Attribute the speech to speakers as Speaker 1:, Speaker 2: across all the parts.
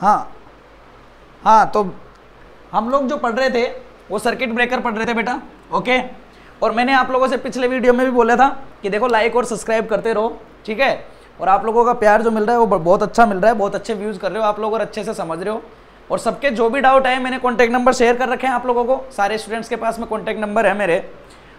Speaker 1: हाँ हाँ, तो हम लोग जो पढ़ रहे थे वो सर्किट ब्रेकर पढ़ रहे थे बेटा, ओके। और मैंने आप लोगों से पिछले वीडियो में भी बोला था कि देखो लाइक और सब्सक्राइब करते रहो, ठीक है। और आप लोगों का प्यार जो मिल रहा है वो बहुत अच्छा मिल रहा है, बहुत अच्छे व्यूज़ कर रहे हो आप लोग और अच्छे से समझ रहे हो। और सबके जो भी डाउट है मैंने कॉन्टैक्ट नंबर शेयर कर रखे हैं आप लोगों को, सारे स्टूडेंट्स के पास में कॉन्टैक्ट नंबर है मेरे,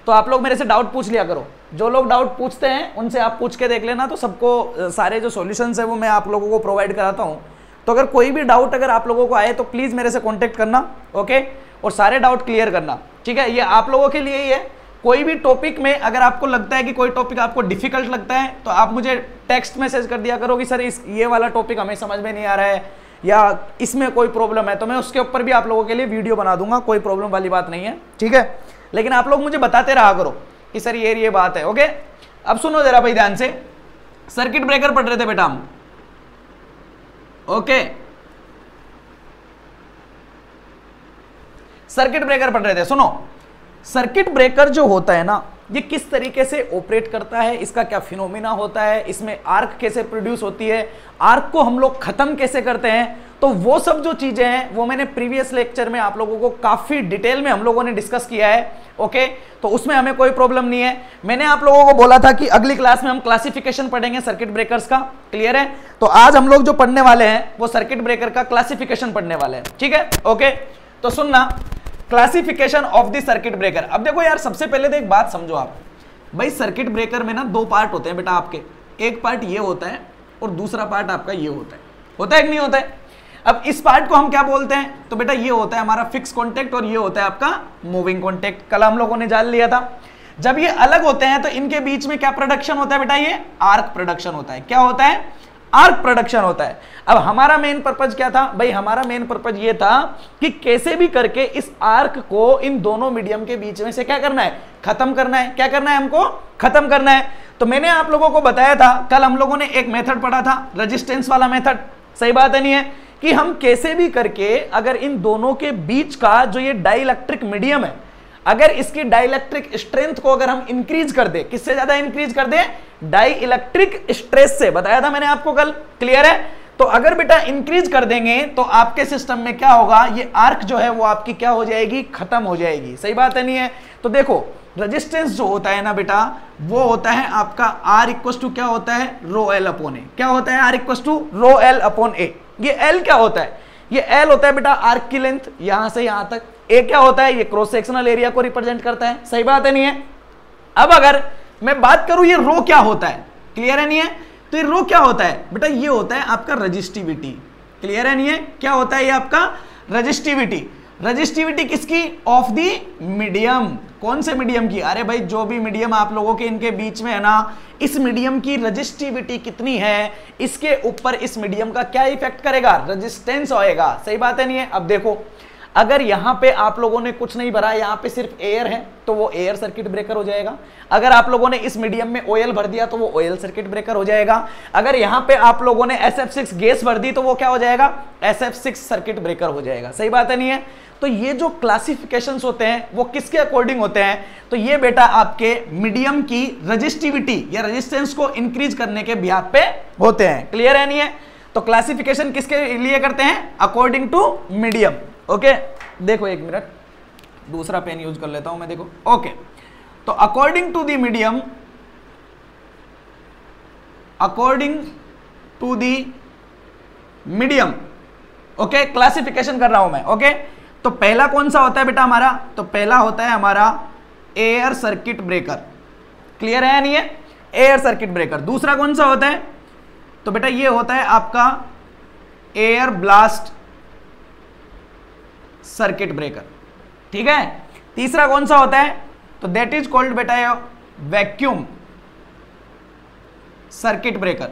Speaker 1: तो आप लोग मेरे से डाउट पूछ लिया करो। जो लोग डाउट पूछते हैं उनसे आप पूछ के देख लेना, तो सबको सारे जो सॉल्यूशंस है वो मैं आप लोगों को प्रोवाइड कराता हूँ। तो अगर कोई भी डाउट अगर आप लोगों को आए तो प्लीज़ मेरे से कॉन्टैक्ट करना, ओके। और सारे डाउट क्लियर करना, ठीक है। ये आप लोगों के लिए ही है। कोई भी टॉपिक में अगर आपको लगता है कि कोई टॉपिक आपको डिफिकल्ट लगता है तो आप मुझे टेक्स्ट मैसेज कर दिया करो कि सर ये वाला टॉपिक हमें समझ में नहीं आ रहा है या इसमें कोई प्रॉब्लम है, तो मैं उसके ऊपर भी आप लोगों के लिए वीडियो बना दूंगा, कोई प्रॉब्लम वाली बात नहीं है, ठीक है। लेकिन आप लोग मुझे बताते रहा करो कि सर ये बात है, ओके। अब सुनो जरा भाई ध्यान से, सर्किट ब्रेकर पढ़ रहे थे बेटा हम, ओके। सर्किट ब्रेकर पढ़ रहे थे। सुनो, सर्किट ब्रेकर जो होता है ना, ये किस तरीके से ऑपरेट करता है, इसका क्या फिनोमिना होता है, इसमें आर्क कैसे प्रोड्यूस होती है, आर्क को हम लोग खत्म कैसे करते हैं, तो वो सब जो चीजें हैं वो मैंने प्रीवियस लेक्चर में आप लोगों को काफी डिटेल में हम लोगों ने डिस्कस किया है, ओके। तो उसमें हमें कोई प्रॉब्लम नहीं है। मैंने आप लोगों को बोला था कि अगली क्लास में हम क्लासिफिकेशन पढ़ेंगे सर्किट ब्रेकर्स का, क्लियर है। तो आज हम लोग जो पढ़ने वाले हैं वो सर्किट ब्रेकर का क्लासिफिकेशन पढ़ने वाले हैं, ठीक है, ओके। तो सुनना, classification of the circuit breaker. अब देखो यार, सबसे पहले तो एक बात समझो आप भाई, सर्किट ब्रेकर में ना दो पार्ट होते हैं बेटा आपके। एक पार्ट ये होता है और दूसरा पार्ट आपका ये होता है कि नहीं होता है। अब इस पार्ट को हम क्या बोलते हैं, तो बेटा ये होता है हमारा फिक्स कॉन्टेक्ट और ये होता है आपका मूविंग कॉन्टेक्ट। कल हम लोगों ने जान लिया था। जब ये अलग होते हैं तो इनके बीच में क्या प्रोडक्शन होता है बेटा, ये आर्क प्रोडक्शन होता है। क्या होता है, आर्क प्रोडक्शन होता है। अब हमारा मेन पर्पज क्या था भाई, हमारा मेन पर्पज ये था कि कैसे भी करके इस आर्क को इन दोनों मीडियम के बीच में से क्या करना है, खत्म करना है। क्या करना है, हमको खत्म करना है। तो मैंने आप लोगों को बताया था, कल हम लोगों ने एक मेथड पढ़ा था, रेजिस्टेंस वाला मेथड, सही बात है नहीं है, कि हम कैसे भी करके अगर इन दोनों के बीच का जो ये डाइलेक्ट्रिक मीडियम है, अगर इसकी डाइलेक्ट्रिक स्ट्रेंथ को अगर हम इंक्रीज कर दे, किससे ज्यादा इंक्रीज कर दे, डाई इलेक्ट्रिक स्ट्रेस से, बताया था मैंने आपको कल, क्लियर है। तो अगर बेटा इंक्रीज कर देंगे तो आपके सिस्टम में क्या होगा, ये आर्क जो है वो आपकी क्या हो जाएगी, खत्म हो जाएगी, सही बात है नहीं है। तो देखो रेजिस्टेंस जो होता है ना बेटा, वो होता है आपका R इक्वल टू क्या होता है, रो एल अपॉन ए। क्या होता है, R equal to rho L upon A. ये एल क्या होता है, ये एल होता है बेटा आर्क की लेंथ, यहां से यहां तक। ए क्या होता है, ये क्रॉस सेक्शनल एरिया को रिप्रेजेंट करता है, सही बात है नहीं है। अब अगर मैं बात करूं ये रो क्या होता है, क्लियर है नहीं है, तो ये रो क्या होता है बेटा, ये होता है आपका रजिस्टिविटी, क्लियर है नहीं है। क्या होता है ये आपका रजिस्टिविटी। रजिस्टिविटी किसकी, ऑफ दी मीडियम। कौन से मीडियम की, अरे भाई जो भी मीडियम आप लोगों के इनके बीच में है ना, इस मीडियम की रजिस्टिविटी कितनी है, इसके ऊपर इस मीडियम का क्या इफेक्ट करेगा, रेजिस्टेंस होएगा, सही बात है नहीं है। अब देखो अगर यहां पे आप लोगों ने कुछ नहीं भरा, यहां पे सिर्फ एयर है, तो वो एयर सर्किट ब्रेकर हो जाएगा। अगर आप लोगों ने इस मीडियम में ऑयल भर दिया तो वो ऑयल सर्किट ब्रेकर हो जाएगा। अगर यहां पे आप लोगों ने SF6 गैस भर दी तो वो क्या हो जाएगा, SF6 सर्किट ब्रेकर हो जाएगा, सही बात है नहीं है। तो ये जो क्लासिफिकेशंस होते हैं वो किसके अकॉर्डिंग होते हैं, तो ये बेटा आपके मीडियम की रजिस्टिविटी या रेजिस्टेंस को इंक्रीज करने के बिहाफ पे होते हैं, क्लियर है नहीं है। तो क्लासिफिकेशन किसके लिए करते हैं, अकॉर्डिंग टू मीडियम, ओके। देखो एक मिनट, दूसरा पेन यूज कर लेता हूं मैं, देखो, ओके। तो according to the medium, according to the medium, okay, classification कर रहा हूं मैं, ओके। तो पहला कौन सा होता है बेटा हमारा, तो पहला होता है हमारा एयर सर्किट ब्रेकर, क्लियर है नहीं है, एयर सर्किट ब्रेकर। दूसरा कौन सा होता है, तो बेटा ये होता है आपका एयर ब्लास्ट सर्किट ब्रेकर, ठीक है। तीसरा कौन सा होता है, तो दैट इज कॉल्ड बेटा वैक्यूम सर्किट ब्रेकर,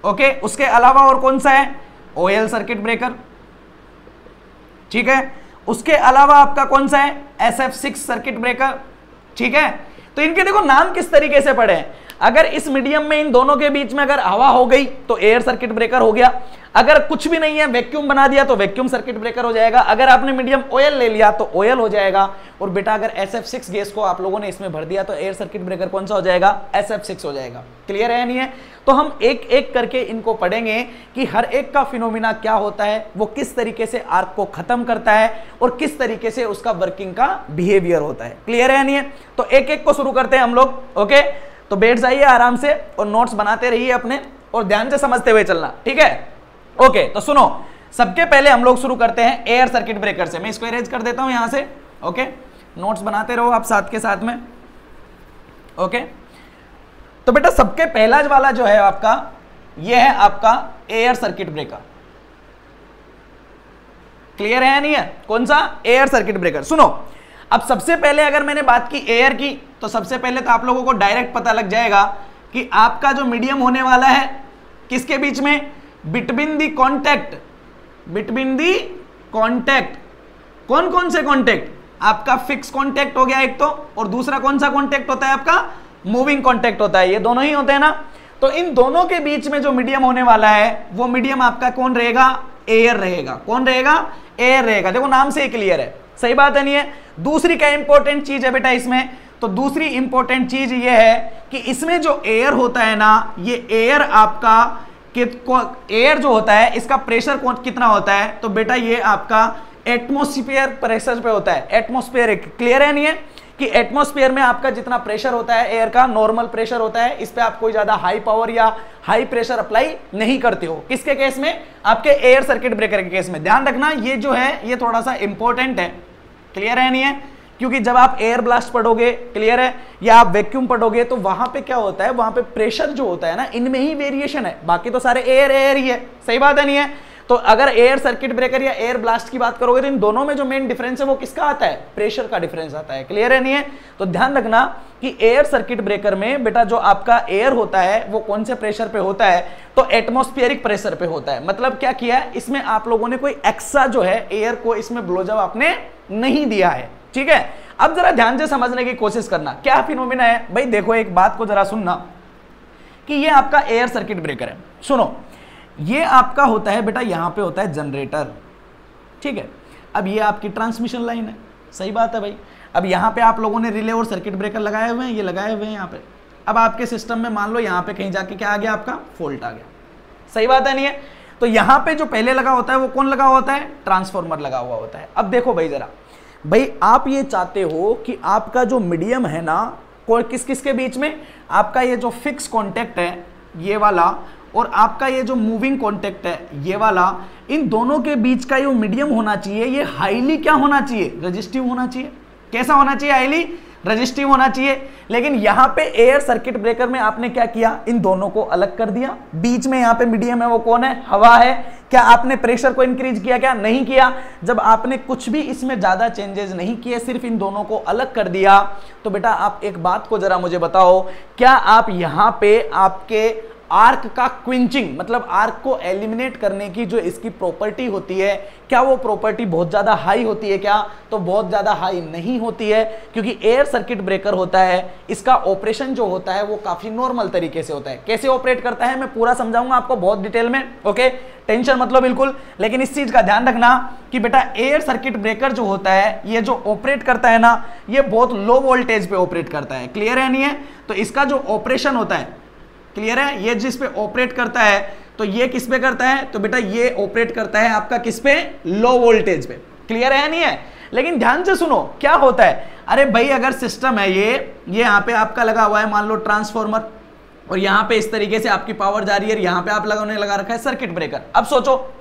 Speaker 1: ओके। उसके अलावा और कौन सा है, ऑयल सर्किट ब्रेकर, ठीक है। उसके अलावा आपका कौन सा है, SF6 सर्किट ब्रेकर, ठीक है। तो इनके देखो नाम किस तरीके से पढ़े हैं। अगर इस मीडियम में इन दोनों के बीच में अगर हवा हो गई तो एयर सर्किट ब्रेकर हो गया, अगर कुछ भी नहीं है वैक्यूम बना दिया तो वैक्यूम सर्किट ब्रेकर हो जाएगा, अगर आपने मीडियम ऑयल ले लिया तो ऑयल हो जाएगा, और बेटा अगर SF6 गैस को आप लोगों ने इसमें भर दिया तो एयर सर्किट ब्रेकर कौन सा हो जाएगा, SF6 हो जाएगा। क्लियर है नहीं है? तो हम एक एक करके इनको पढ़ेंगे कि हर एक का फिनोमिना क्या होता है, वो किस तरीके से आर्क को खत्म करता है और किस तरीके से उसका वर्किंग का बिहेवियर होता है। क्लियर है नहीं है? तो एक एक को शुरू करते हैं हम लोग। ओके, तो बैठ जाइए आराम से और नोट्स बनाते रहिए अपने, और ध्यान से समझते हुए चलना, ठीक है? ओके, तो सुनो, सबके पहले हम लोग शुरू करते हैं एयर सर्किट ब्रेकर से। मैं इसको इरेज कर देता हूं यहां से। ओके, नोट्स बनाते रहो आप साथ के साथ में। ओके, तो बेटा सबके पहला वाला जो है आपका, ये है आपका एयर सर्किट ब्रेकर। क्लियर है नहीं है? कौन सा? Air circuit breaker. सुनो, अब सबसे पहले अगर मैंने बात की एयर की, तो सबसे पहले तो आप लोगों को डायरेक्ट पता लग जाएगा कि आपका जो मीडियम होने वाला है किसके बीच में, between the contact, between the contact. कौन कौन से कॉन्टैक्ट? आपका फिक्स कॉन्टैक्ट हो गया एक तो, और दूसरा कौन सा कॉन्टैक्ट होता है आपका, मूविंग कॉन्टैक्ट होता है। ये दोनों ही होते हैं ना। तो इन दोनों के बीच में जो मीडियम होने वाला है वो मीडियम आपका कौन रहेगा, एयर रहेगा। कौन रहेगा? एयर रहेगा। देखो नाम से ही क्लियर है, सही बात है नहीं है? दूसरी क्या इंपॉर्टेंट चीज है बेटा इसमें, तो दूसरी इंपॉर्टेंट चीज ये है कि इसमें जो एयर होता है ना, ये एयर आपका एयर जो होता है इसका प्रेशर कितना होता है, तो बेटा ये आपका एटमॉस्फेयर प्रेशर पे होता है। एटमॉस्फेयर, क्लियर है नहीं है कि एटमॉस्फेयर में आपका जितना प्रेशर होता है एयर का, नॉर्मल प्रेशर होता है, इस पे आप कोई ज्यादा हाई पावर या हाई प्रेशर अप्लाई नहीं करते हो। किसके केस में? आपके एयर सर्किट ब्रेकर के केस में। ध्यान रखना ये जो है ये थोड़ा सा इंपॉर्टेंट है। क्लियर है नहीं है? क्योंकि जब आप एयर ब्लास्ट पढ़ोगे, क्लियर है, या आप वैक्यूम पढ़ोगे, तो वहां पे क्या होता है, वहां पे प्रेशर जो होता है ना, इनमें ही वेरिएशन है, बाकी तो सारे एयर एयर ही है। सही बात है नहीं है? तो अगर एयर सर्किट ब्रेकर या एयर ब्लास्ट की बात करोगे तो इन दोनों में जो मेन डिफरेंस है वो किसका आता है, प्रेशर का डिफरेंस आता है। क्लियर है नहीं है? तो ध्यान रखना कि एयर सर्किट ब्रेकर में बेटा जो आपका एयर होता है वो कौन से प्रेशर पे होता है, तो एटमॉस्फेरिक प्रेशर पे होता है। मतलब क्या किया है इसमें आप लोगों ने, कोई एक्स्ट्रा जो है एयर को इसमें ब्लोजअप आपने नहीं दिया है। ठीक है, अब जरा ध्यान से समझने की कोशिश करना क्या फिनोमिना है भाई। देखो एक बात को जरा सुनना कि ये आपका एयर सर्किट ब्रेकर है। सुनो, ये आपका होता है बेटा, यहां पे होता है जनरेटर, ठीक है। अब ये आपकी ट्रांसमिशन लाइन है, सही बात है भाई। अब यहां पे आप लोगों ने रिले और सर्किट ब्रेकर लगाए हुए हैं, ये लगाए हुए हैं यहां पे। अब आपके सिस्टम में मान लो यहां पे कहीं जाके क्या आ गया, आपका फॉल्ट आ गया, सही बात है नहीं है? तो यहां पे जो पहले लगा होता है वो कौन लगा होता है, ट्रांसफॉर्मर लगा हुआ होता है। अब देखो भाई जरा, भाई आप ये चाहते हो कि आपका जो मीडियम है ना, किस किस के बीच में, आपका ये जो फिक्स कॉन्टेक्ट है ये वाला, और आपका ये जो मूविंग कॉन्टेक्ट है ये वाला, इन दोनों के बीच का ये मीडियम होना चाहिए, ये हाईली क्या होना चाहिए, रेजिस्टिव होना चाहिए। कैसा होना चाहिए, हाईली रेजिस्टिव होना चाहिए। लेकिन यहां पे एयर सर्किट ब्रेकर में आपने क्या किया, इन दोनों को अलग कर दिया। बीच में यहां पे मीडियम है वो कौन है, हवा है। क्या आपने प्रेशर को इंक्रीज किया, क्या नहीं किया? जब आपने कुछ भी इसमें ज्यादा चेंजेस नहीं किए, सिर्फ इन दोनों को अलग कर दिया, तो बेटा आप एक बात को जरा मुझे बताओ, क्या आप यहां पे आपके आर्क का क्विंचिंग, मतलब आर्क को एलिमिनेट करने की जो इसकी प्रॉपर्टी होती है, क्या वो प्रॉपर्टी बहुत ज्यादा हाई होती है क्या? तो बहुत ज्यादा हाई नहीं होती है, क्योंकि एयर सर्किट ब्रेकर होता है, इसका ऑपरेशन जो होता है वो काफी नॉर्मल तरीके से होता है। कैसे ऑपरेट करता है मैं पूरा समझाऊंगा आपको बहुत डिटेल में, ओके, टेंशन मत लो बिल्कुल। लेकिन इस चीज का ध्यान रखना कि बेटा एयर सर्किट ब्रेकर जो होता है, ये जो ऑपरेट करता है ना, ये बहुत लो वोल्टेज पे ऑपरेट करता है। क्लियर है नहीं है? तो इसका जो ऑपरेशन होता है, क्लियर है, ये जिस पे ऑपरेट करता है, तो ये किस पे करता है, तो बेटा ये ऑपरेट करता है आपका किस पे, लो वोल्टेज पे। क्लियर है नहीं है? लेकिन ध्यान से सुनो क्या होता है, अरे भाई अगर सिस्टम है ये यहां पे आपका लगा हुआ है मान लो ट्रांसफॉर्मर, और यहां पे इस तरीके से आपकी पावर जा रही है, यहां पे आप लगा रखा है सर्किट ब्रेकर। अब सोचो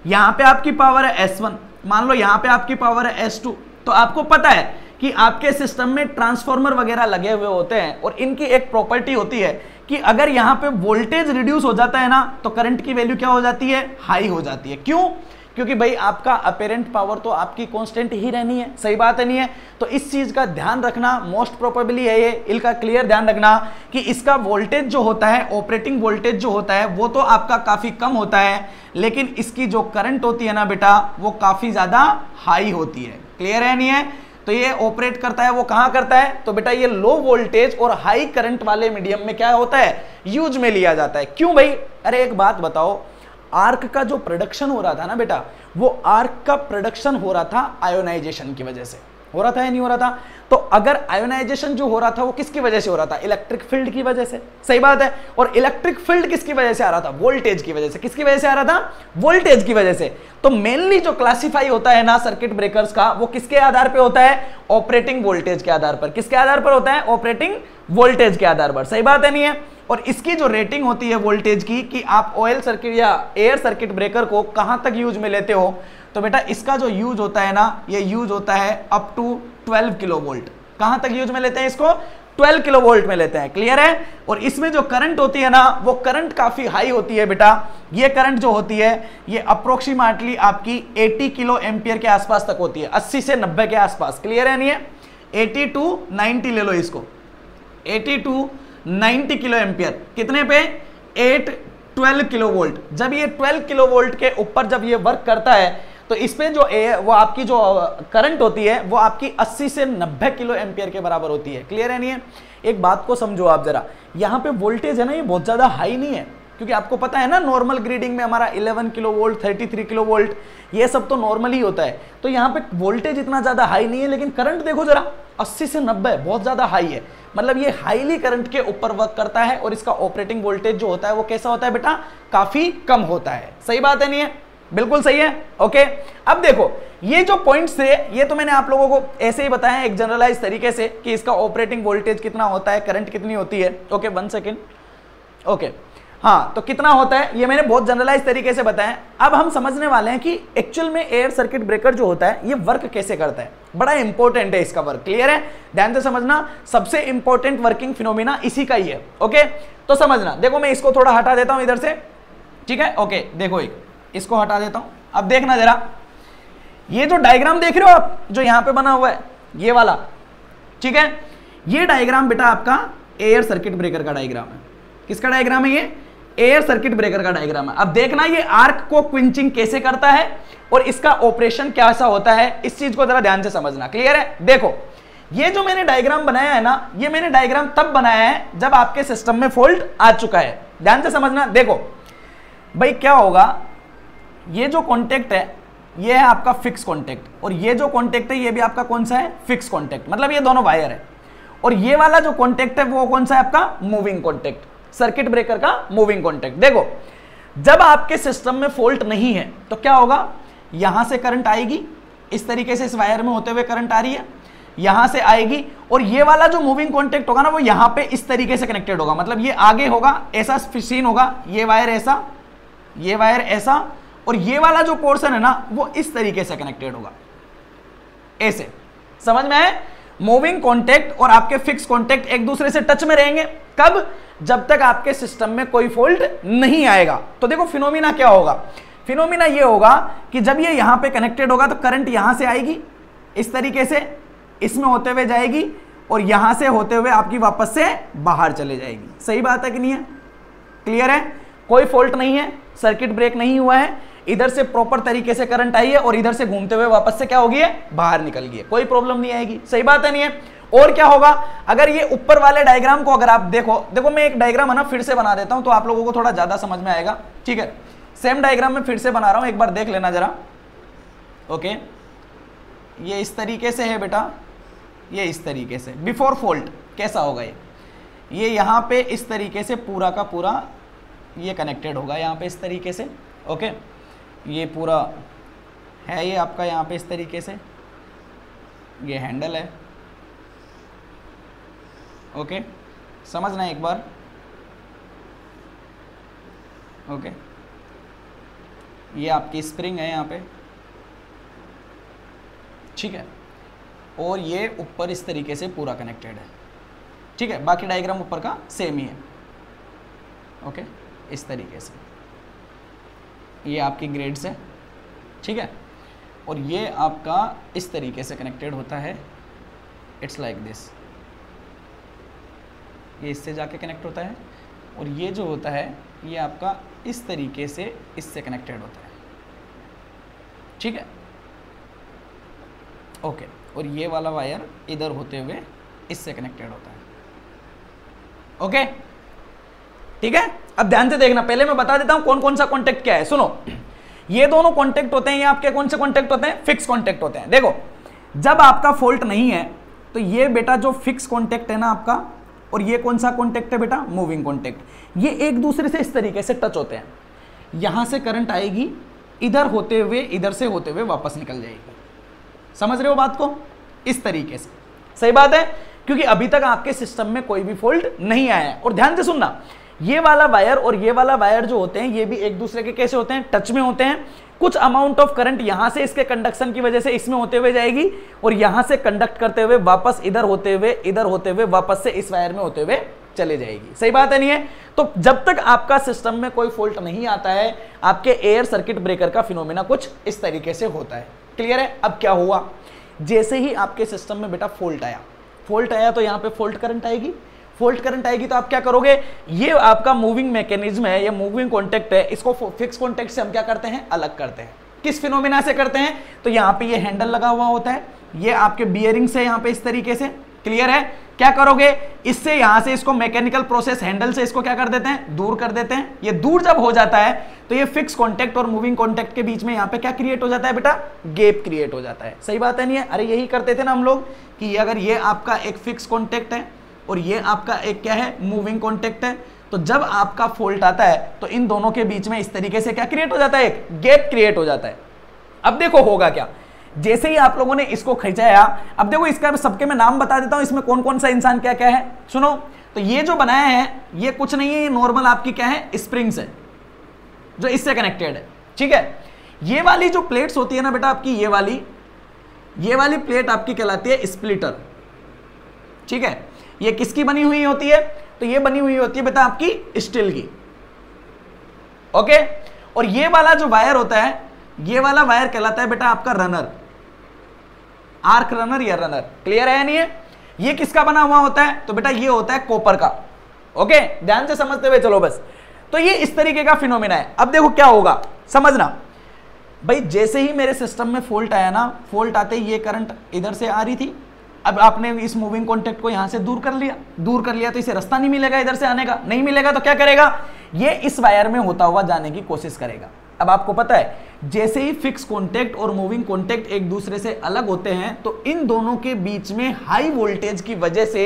Speaker 1: यहां पे आपकी पावर है S1, मान लो यहां पे आपकी पावर है S2, तो आपको पता है कि आपके सिस्टम में ट्रांसफॉर्मर वगैरह लगे हुए होते हैं, और इनकी एक प्रॉपर्टी होती है कि अगर यहां पे वोल्टेज रिड्यूस हो जाता है ना, तो करंट की वैल्यू क्या हो जाती है, हाई हो जाती है। क्यों? क्योंकि भाई आपका अपेरेंट पावर तो आपकी कांस्टेंट ही रहनी है, सही बात है नहीं है? तो इस चीज का ध्यान रखना, मोस्ट प्रोबेबली है ये, इसका क्लियर ध्यान रखना कि इसका वोल्टेज जो होता है, ऑपरेटिंग वोल्टेज जो होता है वो तो आपका काफी कम होता है, लेकिन इसकी जो करंट होती है ना बेटा, वो काफी ज्यादा हाई होती है। क्लियर है नहीं है? तो तो ये ऑपरेट करता है वो कहां करता है, तो बेटा ये लो वोल्टेज और हाई करंट वाले मीडियम में क्या होता है, यूज में लिया जाता है। क्यों भाई, अरे एक बात बताओ, आर्क का जो प्रोडक्शन हो रहा था ना बेटा, वो आर्क का प्रोडक्शन हो रहा था आयोनाइजेशन की वजह से, हो रहा था या नहीं हो रहा था। तो अगर आयोनाइजेशन जो हो रहा था वो किसकी वजह से हो रहा था, इलेक्ट्रिक फील्ड की वजह से, सही बात है। और इलेक्ट्रिक फील्ड किसकी वजह से आ रहा था, वोल्टेज की वजह से। किसकी वजह से आ रहा था, वोल्टेज की वजह से। तो मेनली जो क्लासिफाई होता है ना सर्किट ब्रेकर्स का, वो किसके आधार पर होता है, ऑपरेटिंग वोल्टेज के आधार पर। किसके आधार पर होता है, ऑपरेटिंग वोल्टेज के आधार पर, सही बात है नहीं है। और इसकी जो रेटिंग होती है वोल्टेज की, कि आप ऑयल सर्किट या एयर सर्किट ब्रेकर को कहां तक यूज में लेते हो, तो बेटा इसका जो यूज होता है ना, ये यूज होता है अप टू 12 किलो वोल्ट। कहां तक यूज में लेते हैं इसको, 12 किलो वोल्ट में लेते हैं, क्लियर है। और इसमें जो करंट होती है ना, वो करंट काफी हाई होती है बेटा। ये करंट जो होती है ये अप्रोक्सीमेटली आपकी 80 किलो एम्पियर के आसपास तक होती है, 80 से 90 के आसपास, क्लियर है नहीं है। 80 टू 90 ले लो इसको, 80 टू 90 किलो एम्पियर, कितने पे, 12 किलो वोल्ट। जब ये 12 किलो वोल्ट के ऊपर जब ये वर्क करता है, तो इसमें जो वो आपकी जो करंट होती है वो आपकी 80 से 90 किलो एम्पियर के बराबर होती है, क्लियर है नहीं है। एक बात को समझो आप जरा, यहाँ पे वोल्टेज है ना, ये बहुत ज्यादा हाई नहीं है, क्योंकि आपको पता है ना नॉर्मल ग्रीडिंग में हमारा 11 किलो वोल्ट, 33 किलो वोल्ट, ये सब तो नॉर्मल ही होता है। तो यहाँ पे वोल्टेज इतना ज्यादा हाई नहीं है, लेकिन करंट देखो जरा, 80 से 90 बहुत ज्यादा हाई है। मतलब ये हाईली करंट के ऊपर वर्क करता है, और इसका ऑपरेटिंग वोल्टेज जो होता है वो कैसा होता है बेटा, काफी कम होता है, सही बात है नहीं है, बिल्कुल सही है। ओके, अब देखो ये जो पॉइंट्स थे, ये तो मैंने आप लोगों को ऐसे ही बताया एक जनरलाइज तरीके से, कि इसका ऑपरेटिंग वोल्टेज कितना होता है, करंट कितनी होती है। ओके, 1 सेकेंड, ओके, हाँ, तो कितना होता है ये मैंने बहुत जनरलाइज तरीके से बताया। अब हम समझने वाले हैं कि एक्चुअल में एयर सर्किट ब्रेकर जो होता है ये वर्क कैसे करता है। बड़ा इंपॉर्टेंट है इसका वर्क, क्लियर है, ध्यान से समझना, सबसे इंपॉर्टेंट वर्किंग फिनोमिना इसी का ही है। ओके, तो समझना, देखो मैं इसको थोड़ा हटा देता हूं इधर से, ठीक है। ओके, देखो इसको हटा देता हूं, अब देखना जरा, ये जो डायग्राम देख रहे हो आप, जो यहां पे बना हुआ है ये वाला, ठीक है, ये डायग्राम बेटा आपका एयर सर्किट ब्रेकर का डायग्राम है। किसका डायग्राम है ये, एयर सर्किट ब्रेकर का डायग्राम है। अब देखना ये आर्क को क्विंचिंग कैसे करता है और इसका ऑपरेशन कैसा होता है, इस चीज को जरा ध्यान से समझना, क्लियर है। देखो ये जो मैंने डायग्राम बनाया है ना, ये मैंने डायग्राम तब बनाया है जब आपके सिस्टम में फॉल्ट आ चुका है, ध्यान से समझना। देखो भाई क्या होगा, ये जो कॉन्टेक्ट है ये है आपका फिक्स कॉन्टेक्ट, और ये जो कॉन्टेक्ट है ये भी आपका कौन सा है, फिक्स कॉन्टेक्ट, मतलब ये दोनों वायर है। और ये वाला जो कॉन्टेक्ट है वो कौन सा है आपका, मूविंग कॉन्टेक्ट, सर्किट ब्रेकर का मूविंग कॉन्टेक्ट। देखो जब आपके सिस्टम में फॉल्ट नहीं है तो क्या होगा, यहां से करंट आएगी, इस तरीके से इस वायर में होते हुए करंट आ रही है, यहां से आएगी, और ये वाला जो मूविंग कॉन्टेक्ट होगा ना वो यहां पे इस तरीके से कनेक्टेड होगा, मतलब ये आगे होगा, ऐसा सीन होगा, ये वायर ऐसा, ये वायर ऐसा, और ये वाला जो पोर्शन है ना वो इस तरीके से कनेक्टेड होगा, ऐसे, समझ में आए। मूविंग कॉन्टेक्ट और आपके फिक्स कॉन्टेक्ट एक दूसरे से टच में रहेंगे, कब, जब तक आपके सिस्टम में कोई फॉल्ट नहीं आएगा। तो देखो फिनोमिना क्या होगा, फिनोमिना ये होगा कि जब ये यहां पे कनेक्टेड होगा तो करंट यहां से आएगी, इस तरीके से इसमें होते हुए जाएगी, और यहां से होते हुए आपकी वापस से बाहर चले जाएगी। सही बात है कि नहीं है, क्लियर है, कोई फॉल्ट नहीं है, सर्किट ब्रेक नहीं हुआ है, इधर से प्रॉपर तरीके से करंट आई है और इधर से घूमते हुए वापस से क्या होगी है, बाहर निकल गई है, कोई प्रॉब्लम नहीं आएगी। सही बात है नहीं है। और क्या होगा, अगर ये ऊपर वाले डायग्राम को अगर आप देखो मैं एक डायग्राम है ना फिर से बना देता हूं तो आप लोगों को थोड़ा ज्यादा समझ में आएगा, ठीक है। सेम डायग्राम में फिर से बना रहा हूं, एक बार देख लेना जरा। ओके, ये इस तरीके से है बेटा, ये इस तरीके से बिफोर फॉल्ट कैसा होगा, ये यहां पे इस तरीके से पूरा का पूरा ये कनेक्टेड होगा, यहाँ पे इस तरीके से। ओके, ये पूरा है ये आपका यहाँ पे इस तरीके से, ये हैंडल है। ओके, समझना एक बार। ओके, ये आपकी स्प्रिंग है यहाँ पे, ठीक है, और ये ऊपर इस तरीके से पूरा कनेक्टेड है, ठीक है। बाकी डायग्राम ऊपर का सेम ही है। ओके, इस तरीके से ये आपकी ग्रेड्स है, ठीक है, और ये आपका इस तरीके से कनेक्टेड होता है, इट्स लाइक दिस, ये इससे जाके कनेक्ट होता है, और ये जो होता है ये आपका इस तरीके से इससे कनेक्टेड होता है, ठीक है। ओके, और ये वाला वायर इधर होते हुए इससे कनेक्टेड होता है। ओके ठीक है, अब ध्यान से देखना, पहले मैं बता देता हूं कौन कौन सा कॉन्टेक्ट क्या है। सुनो, ये दोनों कॉन्टेक्ट होते हैं, ये आपके कौन से कॉन्टेक्ट होते हैं? फिक्स कॉन्टेक्ट होते हैं। देखो, जब आपका फॉल्ट नहीं है तो ये बेटा जो फिक्स कॉन्टेक्ट है ना आपका, और ये कौन सा कॉन्टेक्ट है बेटा? Moving contact. ये एक दूसरे से इस तरीके से टच होते हैं, यहां से करंट आएगी, इधर होते हुए, इधर से होते हुए वापस निकल जाएगी। समझ रहे हो बात को? इस तरीके से। सही बात है, क्योंकि अभी तक आपके सिस्टम में कोई भी फॉल्ट नहीं आया है। और ध्यान से सुनना, ये वाला वायर और ये वाला वायर जो होते हैं, ये भी एक दूसरे के कैसे होते हैं? टच में होते हैं। कुछ अमाउंट ऑफ करंट यहां से इसके कंडक्शन की वजह से इसमें होते हुए जाएगी, और यहां से कंडक्ट करते हुए वापस इधर होते हुए वापस से इस वायर में होते हुए चले जाएगी। सही बात है, नहीं है? तो जब तक आपका सिस्टम में कोई फॉल्ट नहीं आता है, आपके एयर सर्किट ब्रेकर का फिनोमेना कुछ इस तरीके से होता है। क्लियर है? अब क्या हुआ, जैसे ही आपके सिस्टम में बेटा फॉल्ट आया तो यहां पे फॉल्ट करंट आएगी। फॉल्ट करंट आएगी तो आप क्या करोगे? ये आपका मूविंग मैकेनिज्म है, ये मूविंग कॉन्टेक्ट है, इसको फिक्स कॉन्टेक्ट से हम क्या करते हैं? अलग करते हैं। किस फिनोमेना से करते हैं? तो यहाँ पे ये हैंडल लगा हुआ होता है, ये आपके बियरिंग से यहाँ पे इस तरीके से। क्लियर है? क्या करोगे? इससे यहां से इसको मैकेनिकल प्रोसेस हैंडल से इसको क्या कर देते हैं? दूर कर देते हैं। ये दूर जब हो जाता है तो ये फिक्स कॉन्टेक्ट और मूविंग कॉन्टेक्ट के बीच में यहाँ पे क्या क्रिएट हो जाता है बेटा? गैप क्रिएट हो जाता है। सही बात है, नहीं है? अरे यही करते थे ना हम लोग कि अगर ये आपका एक फिक्स कॉन्टेक्ट है और ये आपका एक क्या है? मूविंग कॉन्टेक्ट है, तो जब आपका फॉल्ट आता है तो इन दोनों के बीच में इस तरीके से क्या क्रिएट हो जाता है? एक गैप क्रिएट हो जाता है। अब देखो होगा क्या, जैसे ही आप लोगों ने इसको खिंचाया, अब देखो इसका सबके मैं नाम बता देता हूं, इसमें कौन कौन सा इंसान क्या क्या है। सुनो, तो ये जो बनाया है ये कुछ नहीं है, ये नॉर्मल आपकी क्या है? स्प्रिंग्स है जो इससे कनेक्टेड है। ठीक है, ये वाली जो प्लेट्स होती है ना बेटा आपकी, ये वाली प्लेट आपकी कहलाती है स्प्लिटर। ठीक है, ये किसकी बनी हुई होती है? तो ये बनी हुई होती है बेटा आपकी स्टील की। ओके, और ये वाला जो वायर होता है, ये वाला वायर कहलाता है बेटा आपका रनर, आर्क रनर या रनर। क्लियर है या नहीं है? ये किसका बना हुआ होता है? तो बेटा ये होता है कॉपर का। ओके, ध्यान से समझते हुए चलो बस। तो ये इस तरीके का फिनोमेना है। अब देखो क्या होगा, समझना भाई, जैसे ही मेरे सिस्टम में फॉल्ट आया ना, फॉल्ट आते ही ये करंट इधर से आ रही थी, अब आपने इस मूविंग कॉन्टेक्ट को यहां से दूर कर लिया तो इसे रास्ता नहीं मिलेगा इधर से आने का, नहीं मिलेगा तो क्या करेगा? ये इस वायर में होता हुआ जाने की कोशिश करेगा। अब आपको पता है, जैसे ही फिक्स कॉन्टेक्ट और मूविंग कॉन्टेक्ट एक दूसरे से अलग होते हैं तो इन दोनों के बीच में हाई वोल्टेज की वजह से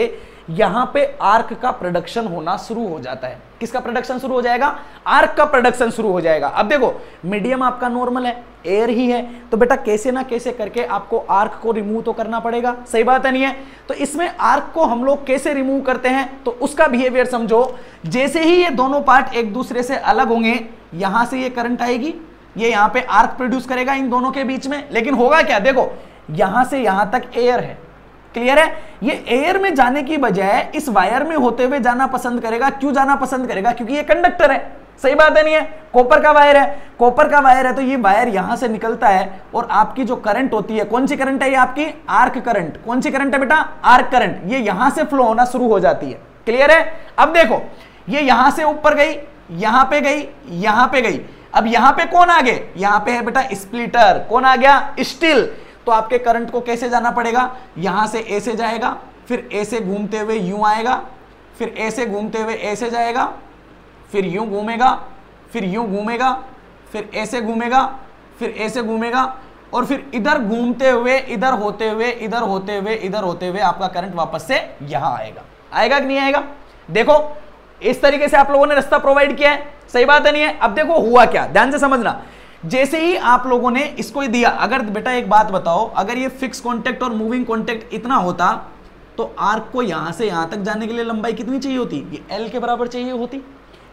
Speaker 1: यहां पे आर्क का प्रोडक्शन होना शुरू हो जाता है। किसका प्रोडक्शन शुरू हो जाएगा? आर्क का प्रोडक्शन शुरू हो जाएगा। अब देखो, मीडियम आपका नॉर्मल है, एयर ही है, तो बेटा कैसे ना कैसे करके आपको आर्क को रिमूव तो करना पड़ेगा। सही बात है, नहीं है? तो इसमें आर्क को हम लोग कैसे रिमूव करते हैं, तो उसका बिहेवियर समझो। जैसे ही ये दोनों पार्ट एक दूसरे से अलग होंगे, यहां से ये करंट आएगी, ये यहां पे आर्क प्रोड्यूस करेगा इन दोनों के बीच में, लेकिन होगा क्या? देखो, यहां से यहां तक एयर है। क्लियर है? ये एयर में जाने की बजाय इस वायर में होते हुए जाना पसंद करेगा। क्यों जाना पसंद करेगा? क्योंकि ये कंडक्टर है। सही बात है, नहीं है? कॉपर का वायर है, तो ये वायर यहां से निकलता है और आपकी जो करंट होती है, कौन सी करंट है? ये आपकी आर्क करंट। कौन सी करंट है बेटा? Arc current. ये यहां से फ्लो होना शुरू हो जाती है। क्लियर है? अब देखो, ये यहां से ऊपर गई, यहां पे गई, यहां पे गई। अब यहां पे कौन आ गए? यहां पे है बेटा स्प्लिटर। कौन आ गया? स्टील। तो आपके करंट को कैसे जाना पड़ेगा? यहां से ए से जाएगा, फिर ए से घूमते हुए यूं आएगा, फिर ए से घूमते हुए ए से जाएगा, फिर यूं घूमेगा, फिर यूं घूमेगा, फिर ए से घूमेगा, फिर ए से घूमेगा, और फिर इधर घूमते हुए, इधर होते हुए, इधर होते हुए, इधर होते हुए आपका करंट वापस से यहां आएगा। आएगा कि नहीं आएगा? देखो, इस तरीके से आप लोगों ने रास्ता प्रोवाइड किया है। सही बात है, नहीं है? अब देखो हुआ क्या, ध्यान से समझना। जैसे ही आप लोगों ने इसको दिया, अगर बेटा एक बात बताओ, अगर ये फिक्स कॉन्टेक्ट और मूविंग कॉन्टेक्ट इतना होता तो आर्क को यहां से यहां तक जाने के लिए लंबाई कितनी चाहिए होती? ये एल के बराबर चाहिए होती।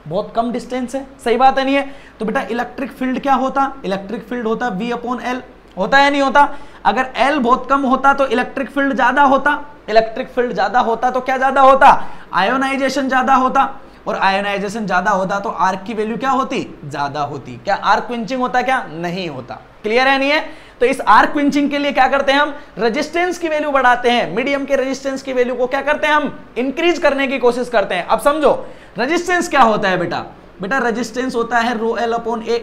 Speaker 1: बहुत कम डिस्टेंस है। सही बात है, नहीं है? तो बेटा इलेक्ट्रिक फील्ड क्या होता? इलेक्ट्रिक फील्ड होता V/L। होता है नहीं होता? अगर L बहुत कम होता तो इलेक्ट्रिक फील्ड ज्यादा होता। इलेक्ट्रिक फील्ड ज्यादा होता तो क्या ज्यादा होता? आयोनाइजेशन ज्यादा होता, और आयोनाइजेशन ज्यादा होता तो आर्क की वैल्यू क्या होती? ज्यादा होती। क्या आर्क क्विंचिंग होता? क्या नहीं होता। क्लियर है, नहीं है? तो इस आर्क क्विंचिंग के लिए क्या करते हैं हम? रेजिस्टेंस की वैल्यू बढ़ाते हैं। मीडियम के रेजिस्टेंस की वैल्यू को क्या करते हैं हम? इंक्रीज करने की कोशिश करते हैं। अब समझो, रेजिस्टेंस क्या होता है बेटा? बेटा रेजिस्टेंस होता है ρL/A।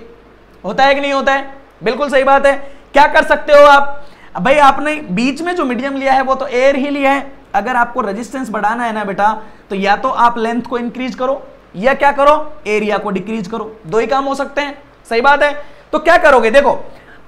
Speaker 1: होता है कि नहीं होता है? बिल्कुल सही बात है। क्या कर सकते हो आप? अब भाई आपने बीच में जो मीडियम लिया है वो तो एयर ही लिया है। अगर आपको रेजिस्टेंस बढ़ाना है ना बेटा, तो या तो आप लेंथ को इंक्रीज करो या क्या करो, एरिया को डिक्रीज करो। दो ही काम हो सकते हैं, सही बात है। तो क्या करोगे, देखो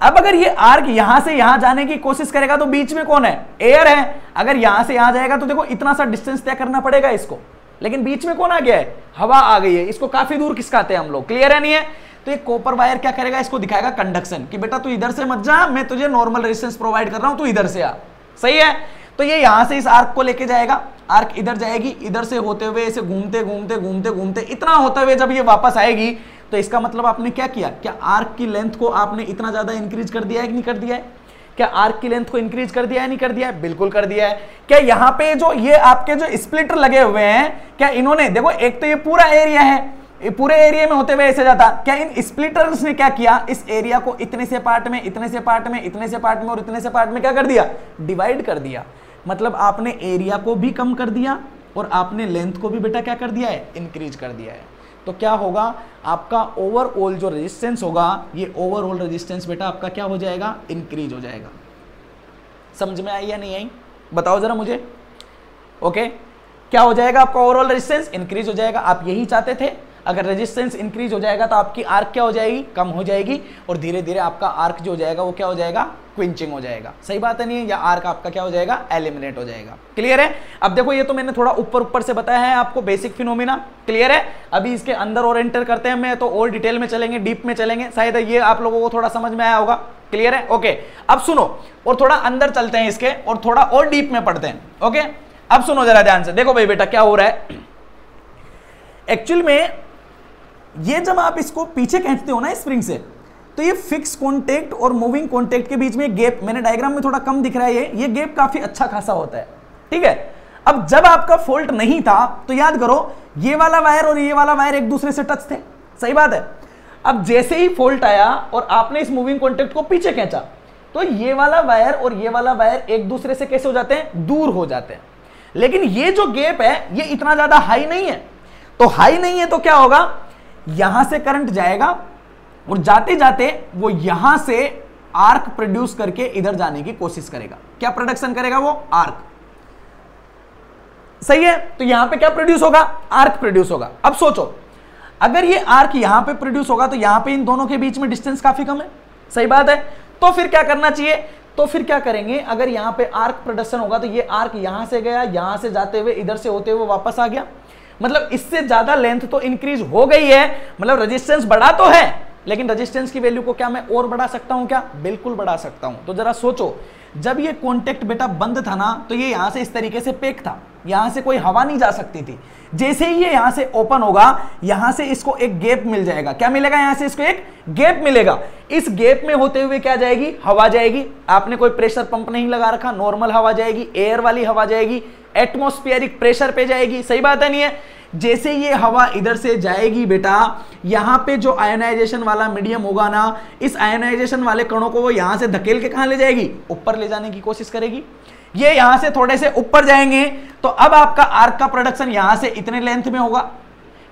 Speaker 1: अब अगर ये आर्क यहां से यहां जाने की कोशिश करेगा तो बीच में कौन है, एयर है। अगर यहां से यहां जाएगा तो देखो इतना सा डिस्टेंस तय करना पड़ेगा इसको, लेकिन बीच में कौन आ गया है, हवा आ गई है। इसको काफी दूर खिसकाते हैं हम लोग, क्लियर है नहीं है। तो ये कॉपर वायर क्या करेगा, इसको दिखाएगा कंडक्शन कि बेटा तू इधर से मत जा, मैं तुझे नॉर्मल रेजिस्टेंस प्रोवाइड कर रहा हूं, तू इधर से आ, सही है। तो ये यहां से इस आर्क को लेके जाएगा, आर्क इधर जाएगी, इधर से होते हुए इसे घूमते घूमते घूमते घूमते इतना होते हुए जब ये वापस आएगी, तो इसका मतलब आपने क्या किया, क्या आर्क की लेंथ को आपने इतना ज्यादा इंक्रीज कर दिया है कि नहीं कर दिया है। क्या आर्क की लेंथ को इंक्रीज कर दिया है, नहीं कर दिया है, बिल्कुल कर दिया है। क्या यहाँ पे जो ये आपके जो स्प्लिटर लगे हुए हैं, क्या इन्होंने, देखो एक तो ये पूरा एरिया है, ये पूरे एरिया में होते हुए ऐसे जाता, क्या इन स्प्लिटर्स ने क्या किया, इस एरिया को इतने से पार्ट में, इतने से पार्ट में, इतने से पार्ट में और इतने से पार्ट में क्या कर दिया, डिवाइड कर दिया। मतलब आपने एरिया को भी कम कर दिया और आपने लेंथ को भी बेटा क्या कर दिया है, इंक्रीज कर दिया है। तो क्या होगा, आपका ओवरऑल जो रेजिस्टेंस होगा, ये ओवरऑल रेजिस्टेंस बेटा आपका क्या हो जाएगा, इंक्रीज हो जाएगा। समझ में आई या नहीं आई, बताओ जरा मुझे। ओके, क्या हो जाएगा, आपका ओवरऑल रेजिस्टेंस इंक्रीज हो जाएगा। आप यही चाहते थे, अगर रेजिस्टेंस इंक्रीज हो जाएगा तो आपकी आर्क क्या हो जाएगी, कम हो जाएगी, और धीरे धीरे आपका आर्क जो हो जाएगा वो क्या हो जाएगा, क्विंचिंग हो जाएगा। सही बात है नहीं है, या आर्क आपका क्या हो जाएगा, एलिमिनेट हो जाएगा। क्लियर है। अब देखो ये तो मैंने थोड़ा ऊपर ऊपर से बताया है आपको, बेसिक फिनोमिना, क्लियर है। अभी इसके अंदर और एंटर करते हैं, मैं तो और डिटेल में चलेंगे, डीप में चलेंगे, शायद ये आप लोगों को थोड़ा समझ में आया होगा। क्लियर है, ओके। अब सुनो, और थोड़ा अंदर चलते हैं इसके, और थोड़ा और डीप में पढ़ते हैं। ओके, अब सुनो जरा ध्यान से, देखो भाई बेटा क्या हो रहा है। एक्चुअल में ये जब आप इसको पीछे खींचते हो ना स्प्रिंग से, तो ये फिक्स कॉन्टेक्ट और मूविंग कॉन्टेक्ट के बीच में गैप, मैंने डायग्राम में थोड़ा कम दिख रहा है, ये गैप काफी अच्छा खासा होता है, ठीक है। अब जब आपका फॉल्ट नहीं था तो याद करो, ये वाला वायर और ये वाला वायर एक दूसरे से टच थे, सही बात है। अब जैसे ही फॉल्ट आया और आपने इस मूविंग कॉन्टेक्ट को पीछे खींचा, तो ये वाला वायर और ये वाला वायर एक दूसरे से कैसे हो जाते हैं, दूर हो जाते हैं। लेकिन ये जो गैप है ये इतना ज्यादा हाई नहीं है, तो हाई नहीं है तो क्या होगा, यहां से करंट जाएगा और जाते जाते वो यहां से आर्क प्रोड्यूस करके इधर जाने की कोशिश करेगा। क्या प्रोडक्शन करेगा वो, आर्क, सही है। तो यहां पे क्या प्रोड्यूस होगा, आर्क प्रोड्यूस होगा। अब सोचो, अगर ये आर्क यहां पे प्रोड्यूस होगा तो यहां पे इन दोनों के बीच में डिस्टेंस काफी कम है, सही बात है। तो फिर क्या करना चाहिए, तो फिर क्या करेंगे, अगर यहां पे आर्क प्रोडक्शन होगा तो ये आर्क यहां से गया, यहां से जाते हुए इधर से होते हुए वापस आ गया, मतलब इससे ज्यादा लेंथ तो इंक्रीज हो गई है, मतलब रेजिस्टेंस बढ़ा तो है, लेकिन रेजिस्टेंस की वैल्यू को क्या मैं और बढ़ा सकता हूं क्या, बिल्कुल बढ़ा सकता हूं। तो जरा सोचो, जब ये कॉन्टेक्ट बेटा बंद था ना, तो ये यहां से इस तरीके से पैक था, यहां से कोई हवा नहीं जा सकती थी। जैसे ही ये यहां से ओपन होगा, यहां से इसको एक गैप मिल जाएगा। क्या मिलेगा, यहां से इसको एक गैप मिलेगा। इस गैप में होते हुए क्या जाएगी, हवा जाएगी। आपने कोई प्रेशर पंप नहीं लगा रखा, नॉर्मल हवा जाएगी, एयर वाली हवा जाएगी, एटमॉस्फेरिक प्रेशर पे जाएगी, सही बात है नहीं है। जैसे ये हवा इधर से जाएगी बेटा, यहां पे जो आयोनाइजेशन वाला मीडियम होगा ना, इस आयोनाइजेशन वाले कणों को वो यहां से धकेल के कहां ले जाएगी, ऊपर ले जाने की कोशिश करेगी। ये यहां से थोड़े से ऊपर जाएंगे तो अब आपका आर्क का प्रोडक्शन यहां से इतने लेंथ में होगा,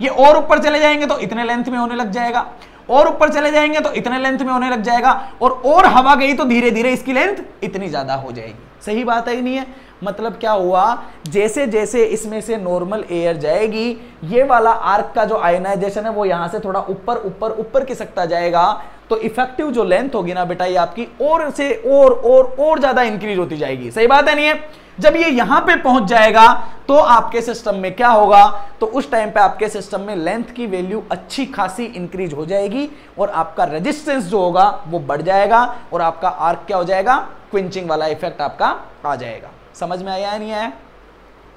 Speaker 1: ये और ऊपर चले जाएंगे तो इतने लेंथ में होने लग जाएगा, और ऊपर चले जाएंगे तो इतने लेंथ में होने लग जाएगा, और हवा गई तो धीरे धीरे इसकी लेंथ इतनी ज्यादा हो जाएगी। सही बात है कि नहीं है। मतलब क्या हुआ, जैसे जैसे इसमें से नॉर्मल एयर जाएगी, ये वाला आर्क का जो आयोनाइजेशन है वो यहां से थोड़ा ऊपर ऊपर ऊपर खिसकता जाएगा, तो इफेक्टिव जो लेंथ होगी ना बेटा, ये आपकी और से और ज्यादा इंक्रीज होती जाएगी। सही बात है नहीं है। जब ये यहां पे पहुंच जाएगा तो आपके सिस्टम में क्या होगा, तो उस टाइम पे आपके सिस्टम में लेंथ की वैल्यू अच्छी खासी इंक्रीज हो जाएगी और आपका रेजिस्टेंस जो होगा वो बढ़ जाएगा और आपका आर्क क्या हो जाएगा, क्विंचिंग वाला इफेक्ट आपका आ जाएगा। समझ में आया या नहीं आया,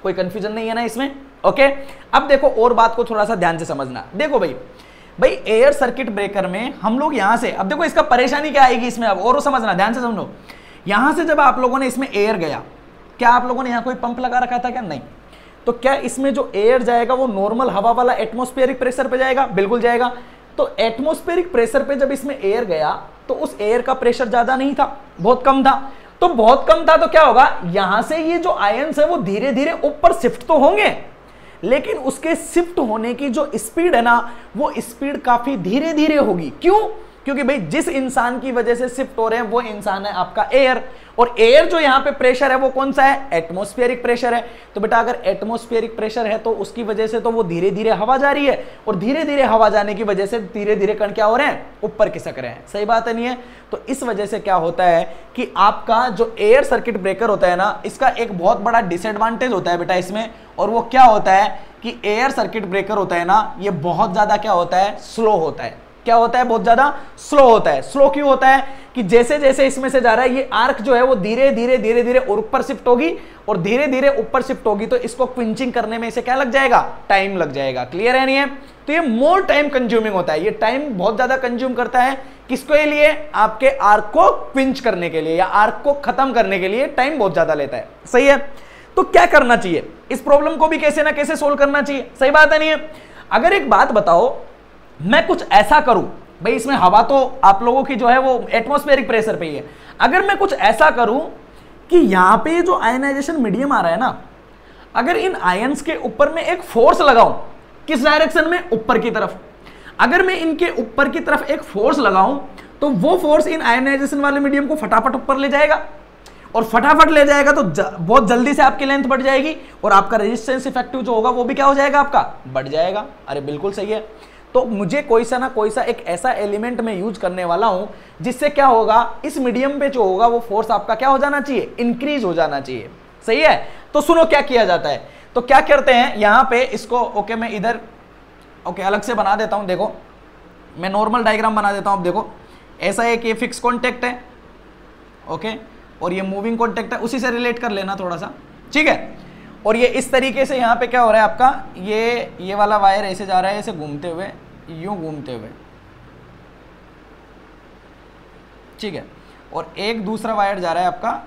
Speaker 1: कोई कंफ्यूजन नहीं है ना इसमें। ओके, अब देखो और बात को थोड़ा सा ध्यान से समझना। देखो भाई एयर सर्किट ब्रेकर में हम लोग यहां से, अब देखो इसका परेशानी क्या आएगी इसमें, अब और समझना, ध्यान से समझो। यहां से जब आप लोगों ने इसमें एयर गया, क्या आप लोगों ने यहां कोई पंप लगा रखा था क्या, नहीं। तो क्या इसमें जो एयर जाएगा वो नॉर्मल हवा वाला एटमॉस्फेरिक प्रेशर पे जाएगा, बिल्कुल जाएगा। तो एटमॉस्फेरिक प्रेशर पे जब इसमें एयर गया तो उस एयर का प्रेशर ज्यादा नहीं था, बहुत कम था। तो बहुत कम था तो क्या होगा, यहां से ये जो आयंस है वो धीरे धीरे ऊपर शिफ्ट तो होंगे, लेकिन उसके शिफ्ट होने की जो स्पीड है ना, वो स्पीड काफी धीरे धीरे होगी। क्यों, क्योंकि भाई जिस इंसान की वजह से शिफ्ट हो रहे हैं वो इंसान है आपका एयर, और एयर जो यहां पे प्रेशर है वो कौन सा है, एटमॉस्फेरिक प्रेशर है। तो बेटा अगर एटमॉस्फेरिक प्रेशर है तो उसकी वजह से तो वो धीरे धीरे हवा जा रही है, और धीरे धीरे हवा जाने की वजह से धीरे धीरे कण क्या हो रहे हैं, ऊपर खिसक रहे हैं। सही बात है नहीं है? तो इस वजह से क्या होता है कि आपका जो एयर सर्किट ब्रेकर होता है ना, इसका एक बहुत बड़ा डिसएडवांटेज होता है बेटा इसमें, और वो क्या होता है कि एयर सर्किट ब्रेकर होता है ना, ये बहुत ज्यादा क्या होता है, स्लो होता है। क्या होता है, बहुत ज्यादा स्लो होता है। स्लो क्यों होता है कि जैसे जैसे इसमें से जा रहा है ये आर्क जो है वो धीरे धीरे और ऊपर शिफ्ट होगी, और धीरे धीरे ऊपर शिफ्ट होगी, तो इसको क्विंचिंग करने में इसे क्या लग जाएगा, टाइम लग जाएगा। क्लियर है नहीं है? तो ये मोर टाइम कंज्यूमिंग होता है, ये टाइम बहुत ज्यादा कंज्यूम करता है। किसके लिए, आपके आर्क को क्विंच करने के लिए या आर्क को खत्म करने के लिए टाइम बहुत ज्यादा लेता है। सही है? तो क्या करना चाहिए, इस प्रॉब्लम को भी कैसे ना कैसे सोल्व करना चाहिए। सही बात है नहीं है? अगर एक बात बताओ, मैं कुछ ऐसा करूं, भाई इसमें हवा तो आप लोगों की जो है वो एटमॉस्फेरिक प्रेशर पे ही है, अगर मैं कुछ ऐसा करूं कि यहां पे जो आयनाइजेशन मीडियम आ रहा है ना, अगर इन आयंस के ऊपर मैं एक फोर्स लगाऊं, किस डायरेक्शन में, ऊपर की तरफ, अगर मैं इनके ऊपर की तरफ एक फोर्स लगाऊं तो वो फोर्स इन आयनाइजेशन वाले मीडियम को फटाफट ऊपर ले जाएगा, और फटाफट ले जाएगा तो बहुत जल्दी से आपकी लेंथ बढ़ जाएगी, और आपका रेजिस्टेंस इफेक्टिव जो होगा वो भी क्या हो जाएगा, आपका बढ़ जाएगा। अरे बिल्कुल सही है। तो मुझे कोई सा ना कोई सा एक ऐसा एलिमेंट में यूज करने वाला हूं जिससे क्या होगा, इस मीडियम पे जो होगा वो फोर्स आपका क्या हो जाना चाहिए, इंक्रीज हो जाना चाहिए। सही है? तो सुनो क्या किया जाता है। तो क्या करते हैं यहां पे इसको, ओके मैं इधर ओके अलग से बना देता हूं। देखो मैं नॉर्मल डायग्राम बना देता हूं। अब देखो ऐसा है कि ये फिक्स कॉन्टेक्ट है, ओके, और ये मूविंग कॉन्टेक्ट है, उसी से रिलेट कर लेना थोड़ा सा, ठीक है। और ये इस तरीके से यहाँ पे क्या हो रहा है आपका, ये वाला वायर ऐसे जा रहा है, ऐसे घूमते हुए, यूं घूमते हुए, ठीक है, और एक दूसरा वायर जा रहा है आपका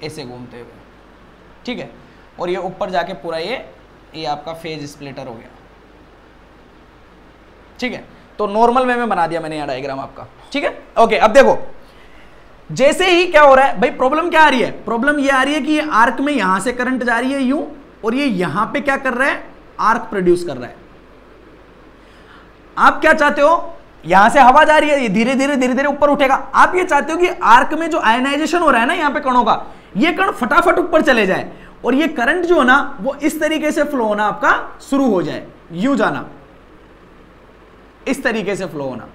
Speaker 1: ऐसे घूमते हुए, ठीक है, और ये ऊपर जाके पूरा ये आपका फेज स्प्लिटर हो गया, ठीक है। तो नॉर्मल वे में बना दिया मैंने यहाँ डायग्राम आपका, ठीक है, ओके। अब देखो जैसे ही क्या हो रहा है भाई, प्रॉब्लम क्या आ रही है, प्रॉब्लम ये आ रही है कि ये आर्क में यहां से करंट जा रही है यूं, और ये यहां पे क्या कर रहा है, आर्क प्रोड्यूस कर रहा है। आप क्या चाहते हो, यहां से हवा जा रही है, ये धीरे धीरे ऊपर उठेगा। आप ये चाहते हो कि आर्क में जो आयनाइजेशन हो रहा है ना यहां पे कणों का, ये कण फटाफट ऊपर चले जाए, और ये करंट जो है ना वो इस तरीके से फ्लो होना आपका शुरू हो जाए, यूं जाना, इस तरीके से फ्लो होना।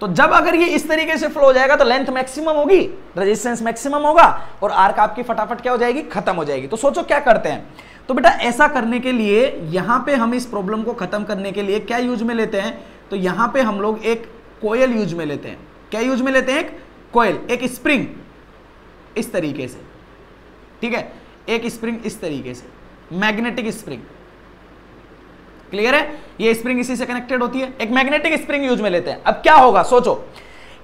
Speaker 1: तो जब अगर ये इस तरीके से फ्लो हो जाएगा तो लेंथ मैक्सिमम होगी, रेजिस्टेंस मैक्सिमम होगा, और आर्क आपकी फटाफट क्या हो जाएगी, खत्म हो जाएगी। तो सोचो क्या करते हैं। तो बेटा ऐसा करने के लिए यहां पे हम इस प्रॉब्लम को खत्म करने के लिए क्या यूज में लेते हैं, तो यहां पे हम लोग एक कोयल यूज में लेते हैं। क्या यूज में लेते हैं, एक कोयल, एक स्प्रिंग इस तरीके से, ठीक है, एक स्प्रिंग इस तरीके से, मैग्नेटिक स्प्रिंग। क्लियर है? ये स्प्रिंग इसी से कनेक्टेड होती है, एक मैग्नेटिक स्प्रिंग यूज में लेते हैं। अब क्या होगा सोचो,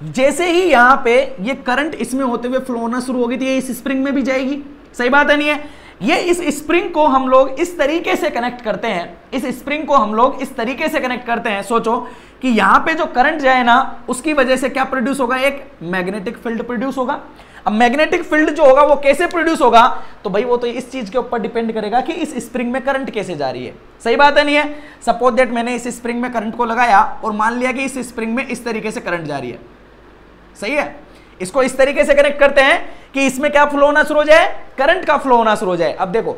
Speaker 1: जैसे ही यहां पे ये करंट इसमें होते हुए फ्लो होना शुरू होगी तो ये इस स्प्रिंग में भी जाएगी। सही बात है नहीं है? ये इस स्प्रिंग को हम लोग इस तरीके से कनेक्ट करते हैं, इस स्प्रिंग को हम लोग इस तरीके से कनेक्ट करते हैं। सोचो कि यहां पे जो करंट जाए ना उसकी वजह से क्या प्रोड्यूस होगा, एक मैग्नेटिक फील्ड प्रोड्यूस होगा। अब मैग्नेटिक फील्ड जो होगा वो कैसे प्रोड्यूस होगा, तो भाई वो तो इस चीज के ऊपर डिपेंड करेगा कि इस स्प्रिंग में करंट कैसे जा रही है। सही बात है नहीं है? सपोज दैट मैंने इस स्प्रिंग में करंट को लगाया और मान लिया कि इस स्प्रिंग में इस तरीके से करंट जा रही है। सही है? इसको इस तरीके से कनेक्ट करते हैं कि इसमें क्या फ्लो होना शुरू हो जाए, करंट का फ्लो होना शुरू हो जाए। अब देखो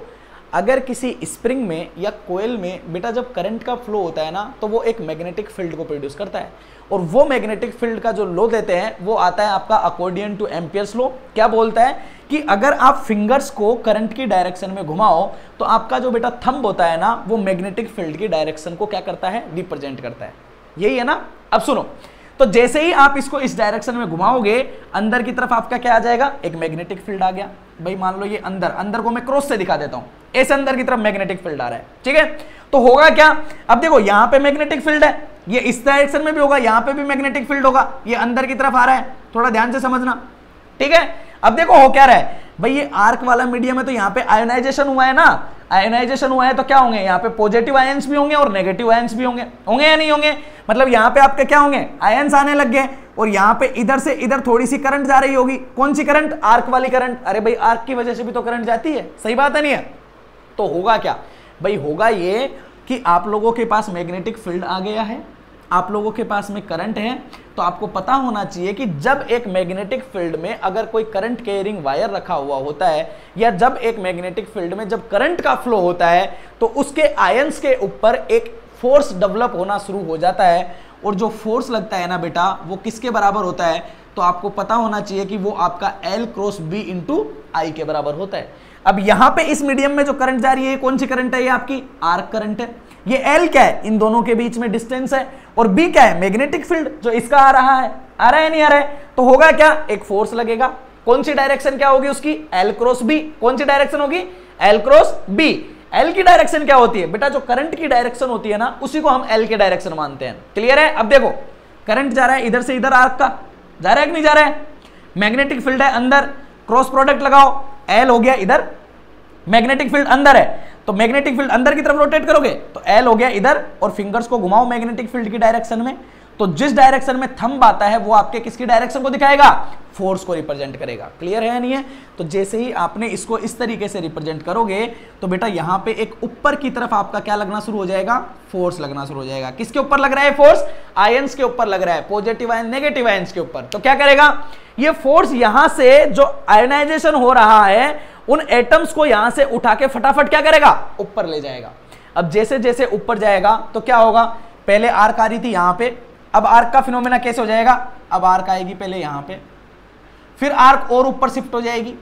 Speaker 1: अगर किसी स्प्रिंग में या कोयल में बेटा जब करंट का फ्लो होता है ना तो वो एक मैग्नेटिक फील्ड को प्रोड्यूस करता है, और वो मैग्नेटिक फील्ड का जो लॉ देते हैं वो आता है आपका अकॉर्डियन टू एम्पियर्स लॉ। क्या बोलता है कि अगर आप फिंगर्स को करंट की डायरेक्शन में घुमाओ तो आपका जो बेटा थंब होता है ना वो मैग्नेटिक फील्ड की डायरेक्शन को क्या करता है, रिप्रेजेंट करता है। यही है ना? अब सुनो, तो जैसे ही आप इसको इस डायरेक्शन में घुमाओगे अंदर की तरफ आपका क्या आ जाएगा, एक मैग्नेटिक फील्ड आ गया। भाई मान लो ये अंदर को मैं क्रॉस से दिखा देता हूं, ऐसे अंदर की तरफ मैग्नेटिक फील्ड आ रहा है, ठीक है। तो होगा क्या, अब देखो यहां पे मैग्नेटिक फील्ड है, ये इस डायरेक्शन में भी होगा, यहां पे भी मैग्नेटिक फील्ड होगा, ये अंदर की तरफ आ रहा है, थोड़ा ध्यान से समझना, ठीक है। अब देखो हो क्या रहा है, भाई ये आर्क वाला मीडियम है तो यहाँ पे आयोनाइजेशन हुआ है ना, आयोनाइजेशन हुआ है तो क्या होंगे, यहाँ पे पॉजिटिव आयंस भी होंगे और नेगेटिव आयंस भी होंगे, होंगे या नहीं होंगे? मतलब यहाँ पे आपके क्या होंगे, आयंस आने लग गए, और यहाँ पे इधर से इधर थोड़ी सी करंट जा रही होगी। कौन सी करंट? आर्क वाली करंट। अरे भाई आर्क की वजह से भी तो करंट जाती है, सही बात है नहीं है? तो होगा क्या भाई, होगा ये कि आप लोगों के पास मैग्नेटिक फील्ड आ गया है, आप लोगों के पास में करंट है, तो आपको पता होना चाहिए कि जब एक मैग्नेटिक फील्ड में अगर कोई करंट कैरिंग वायर रखा हुआ होता है, या जब एक मैग्नेटिक फील्ड में जब करंट का फ्लो होता है, तो उसके आयंस के ऊपर एक फोर्स डेवलप होना शुरू हो जाता है, और जो फोर्स लगता है ना बेटा, वो किसके बराबर होता है, तो आपको पता होना चाहिए कि वो आपका L क्रॉस B इंटू आई के बराबर होता है। अब यहां पे इस मीडियम में जो करंट जा रही है, कौन सी करंट है, ये आपकी आर्क करंट है। ये L क्या है, इन दोनों के बीच में डिस्टेंस है, और B क्या है, मैग्नेटिक फील्ड जो इसका आ रहा है नहीं आ रहा है, तो होगा क्या, एक फोर्स लगेगा। कौन सी डायरेक्शन क्या होगी उसकी, L क्रॉस B। कौन सी डायरेक्शन होगी, L क्रॉस B। L की डायरेक्शन क्या होती है बेटा, जो करंट की डायरेक्शन होती है ना, उसी को हम L के डायरेक्शन मानते हैं। क्लियर है। अब देखो करंट जा रहा है इधर से इधर, आर्क का जा रहा है कि नहीं जा रहा है, मैग्नेटिक फील्ड है अंदर, क्रॉस प्रोडक्ट लगाओ, L हो गया इधर, मैग्नेटिक फील्ड अंदर है, तो मैग्नेटिक फील्ड अंदर की तरफ रोटेट करोगे तो L हो गया इधर, और फिंगर्स को घुमाओ मैग्नेटिक फील्ड की डायरेक्शन में, तो जिस डायरेक्शन में थंब आता है वो आपके किसकी डायरेक्शन को दिखाएगा, फोर्स को रिप्रेजेंट करेगा। क्लियर है या नहीं है। तो जैसे ही आपने इसको इस तरीके से रिप्रेजेंट करोगे, तो बेटा यहां पे एक ऊपर की तरफ आपका क्या लगना शुरू हो जाएगा, फोर्स लगना शुरू हो जाएगा। किसके ऊपर लग रहा है फोर्स, आयंस के ऊपर लग रहा है, पॉजिटिव आयन नेगेटिव आयंस के ऊपर। तो क्या करेगा ये फोर्स, यहां से जो आयनाइजेशन हो रहा है उन एटम्स को यहां से उठा के फटाफट क्या करेगा, ऊपर ले जाएगा। अब जैसे जैसे ऊपर जाएगा तो क्या होगा, पहले आर्क आ रही थी यहां पे, अब आर्क का फिनोमेना कैसे हो जाएगा, अब आर्क आएगी पहले यहां पे, फिर आर्क और ऊपर शिफ्ट हो जाएगी,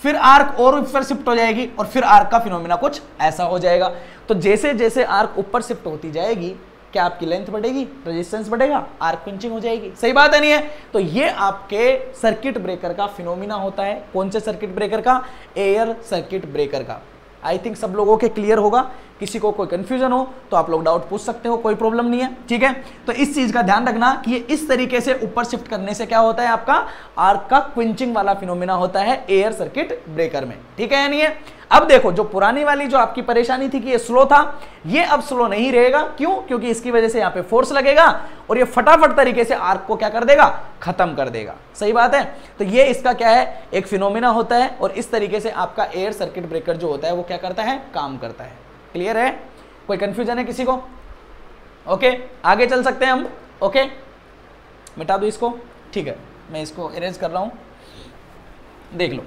Speaker 1: फिर आर्क और ऊपर शिफ्ट हो जाएगी, और फिर आर्क का फिनोमेना कुछ ऐसा हो जाएगा। तो जैसे जैसे आर्क ऊपर शिफ्ट होती जाएगी, क्या आपकी लेंथ बढ़ेगी, रेजिस्टेंस बढ़ेगा, आर्क पिंचिंग हो जाएगी। सही बात है नहीं है। तो ये आपके सर्किट ब्रेकर का फिनोमिना होता है। कौन से सर्किट ब्रेकर का, एयर सर्किट ब्रेकर का। आई थिंक सब लोगों के क्लियर होगा। किसी को कोई कंफ्यूजन हो तो आप लोग डाउट पूछ सकते हो, कोई प्रॉब्लम नहीं है। ठीक है, तो इस चीज का ध्यान रखना कि ये इस तरीके से ऊपर शिफ्ट करने से क्या होता है, आपका आर्क का क्विंचिंग वाला फिनोमिना होता है एयर सर्किट ब्रेकर में। ठीक है या नहीं है। अब देखो जो पुरानी वाली जो आपकी परेशानी थी कि ये स्लो था, ये अब स्लो नहीं रहेगा। क्यों, क्योंकि इसकी वजह से यहां पे फोर्स लगेगा और ये फटाफट तरीके से आर्क को क्या कर देगा, खत्म कर देगा। सही बात है। तो ये इसका क्या है, एक फिनोमिना होता है, और इस तरीके से आपका एयर सर्किट ब्रेकर जो होता है वो क्या करता है, काम करता है। क्लियर है, कोई कंफ्यूजन है किसी को। ओके, आगे चल सकते हैं हम। ओके, मिटा दो इसको। ठीक है, मैं इसको इरेज कर रहा हूं, देख लो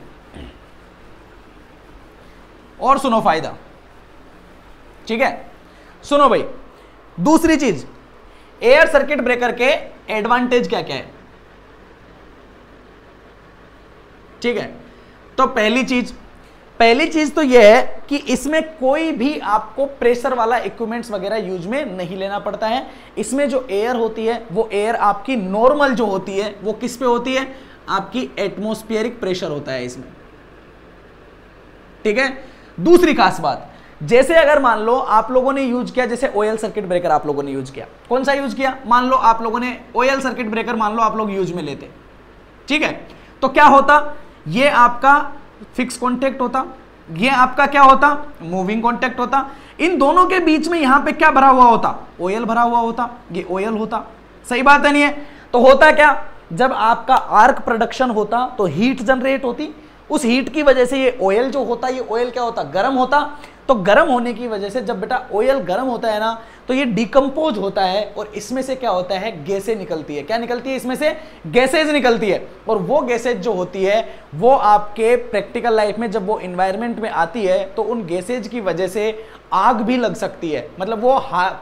Speaker 1: और सुनो फायदा। ठीक है, सुनो भाई, दूसरी चीज, एयर सर्किट ब्रेकर के एडवांटेज क्या क्या है। ठीक है, तो पहली चीज तो यह है कि इसमें कोई भी आपको प्रेशर वाला इक्विपमेंट्स वगैरह यूज में नहीं लेना पड़ता है। इसमें जो एयर होती है वो एयर आपकी नॉर्मल जो होती है वो किस पे होती है, आपकी एटमॉस्फेरिक प्रेशर होता है इसमें। ठीक है, दूसरी खास बात, जैसे अगर मान लो आप लोगों ने यूज किया, जैसे ऑयल सर्किट ब्रेकर आप लोगों ने यूज किया, कौन सा यूज किया, मान लो आप लोगों ने ऑयल सर्किट ब्रेकर मान लो आप लोग यूज में लेते। ठीक है, तो क्या होता, ये आपका फिक्स कॉन्टेक्ट होता, ये आपका क्या होता, मूविंग कॉन्टेक्ट होता। इन दोनों के बीच में यहां पे क्या भरा हुआ होता, ऑयल भरा हुआ होता, ये ऑयल होता। सही बात है नहीं है। तो होता क्या, जब आपका आर्क प्रोडक्शन होता तो हीट जनरेट होती, उस हीट की वजह से ये ऑयल जो होता, ये ऑयल क्या होता, गर्म होता। तो गर्म होने की वजह से जब बेटा ऑयल गर्म होता है ना, तो ये डिकम्पोज होता है, और इसमें से क्या होता है, गैसें निकलती है। क्या निकलती है, इसमें से गैसेज निकलती है। और वो गैसेज जो होती है वो आपके प्रैक्टिकल लाइफ में जब वो इन्वायरमेंट में आती है तो उन गैसेज की वजह से आग भी लग सकती है, मतलब वो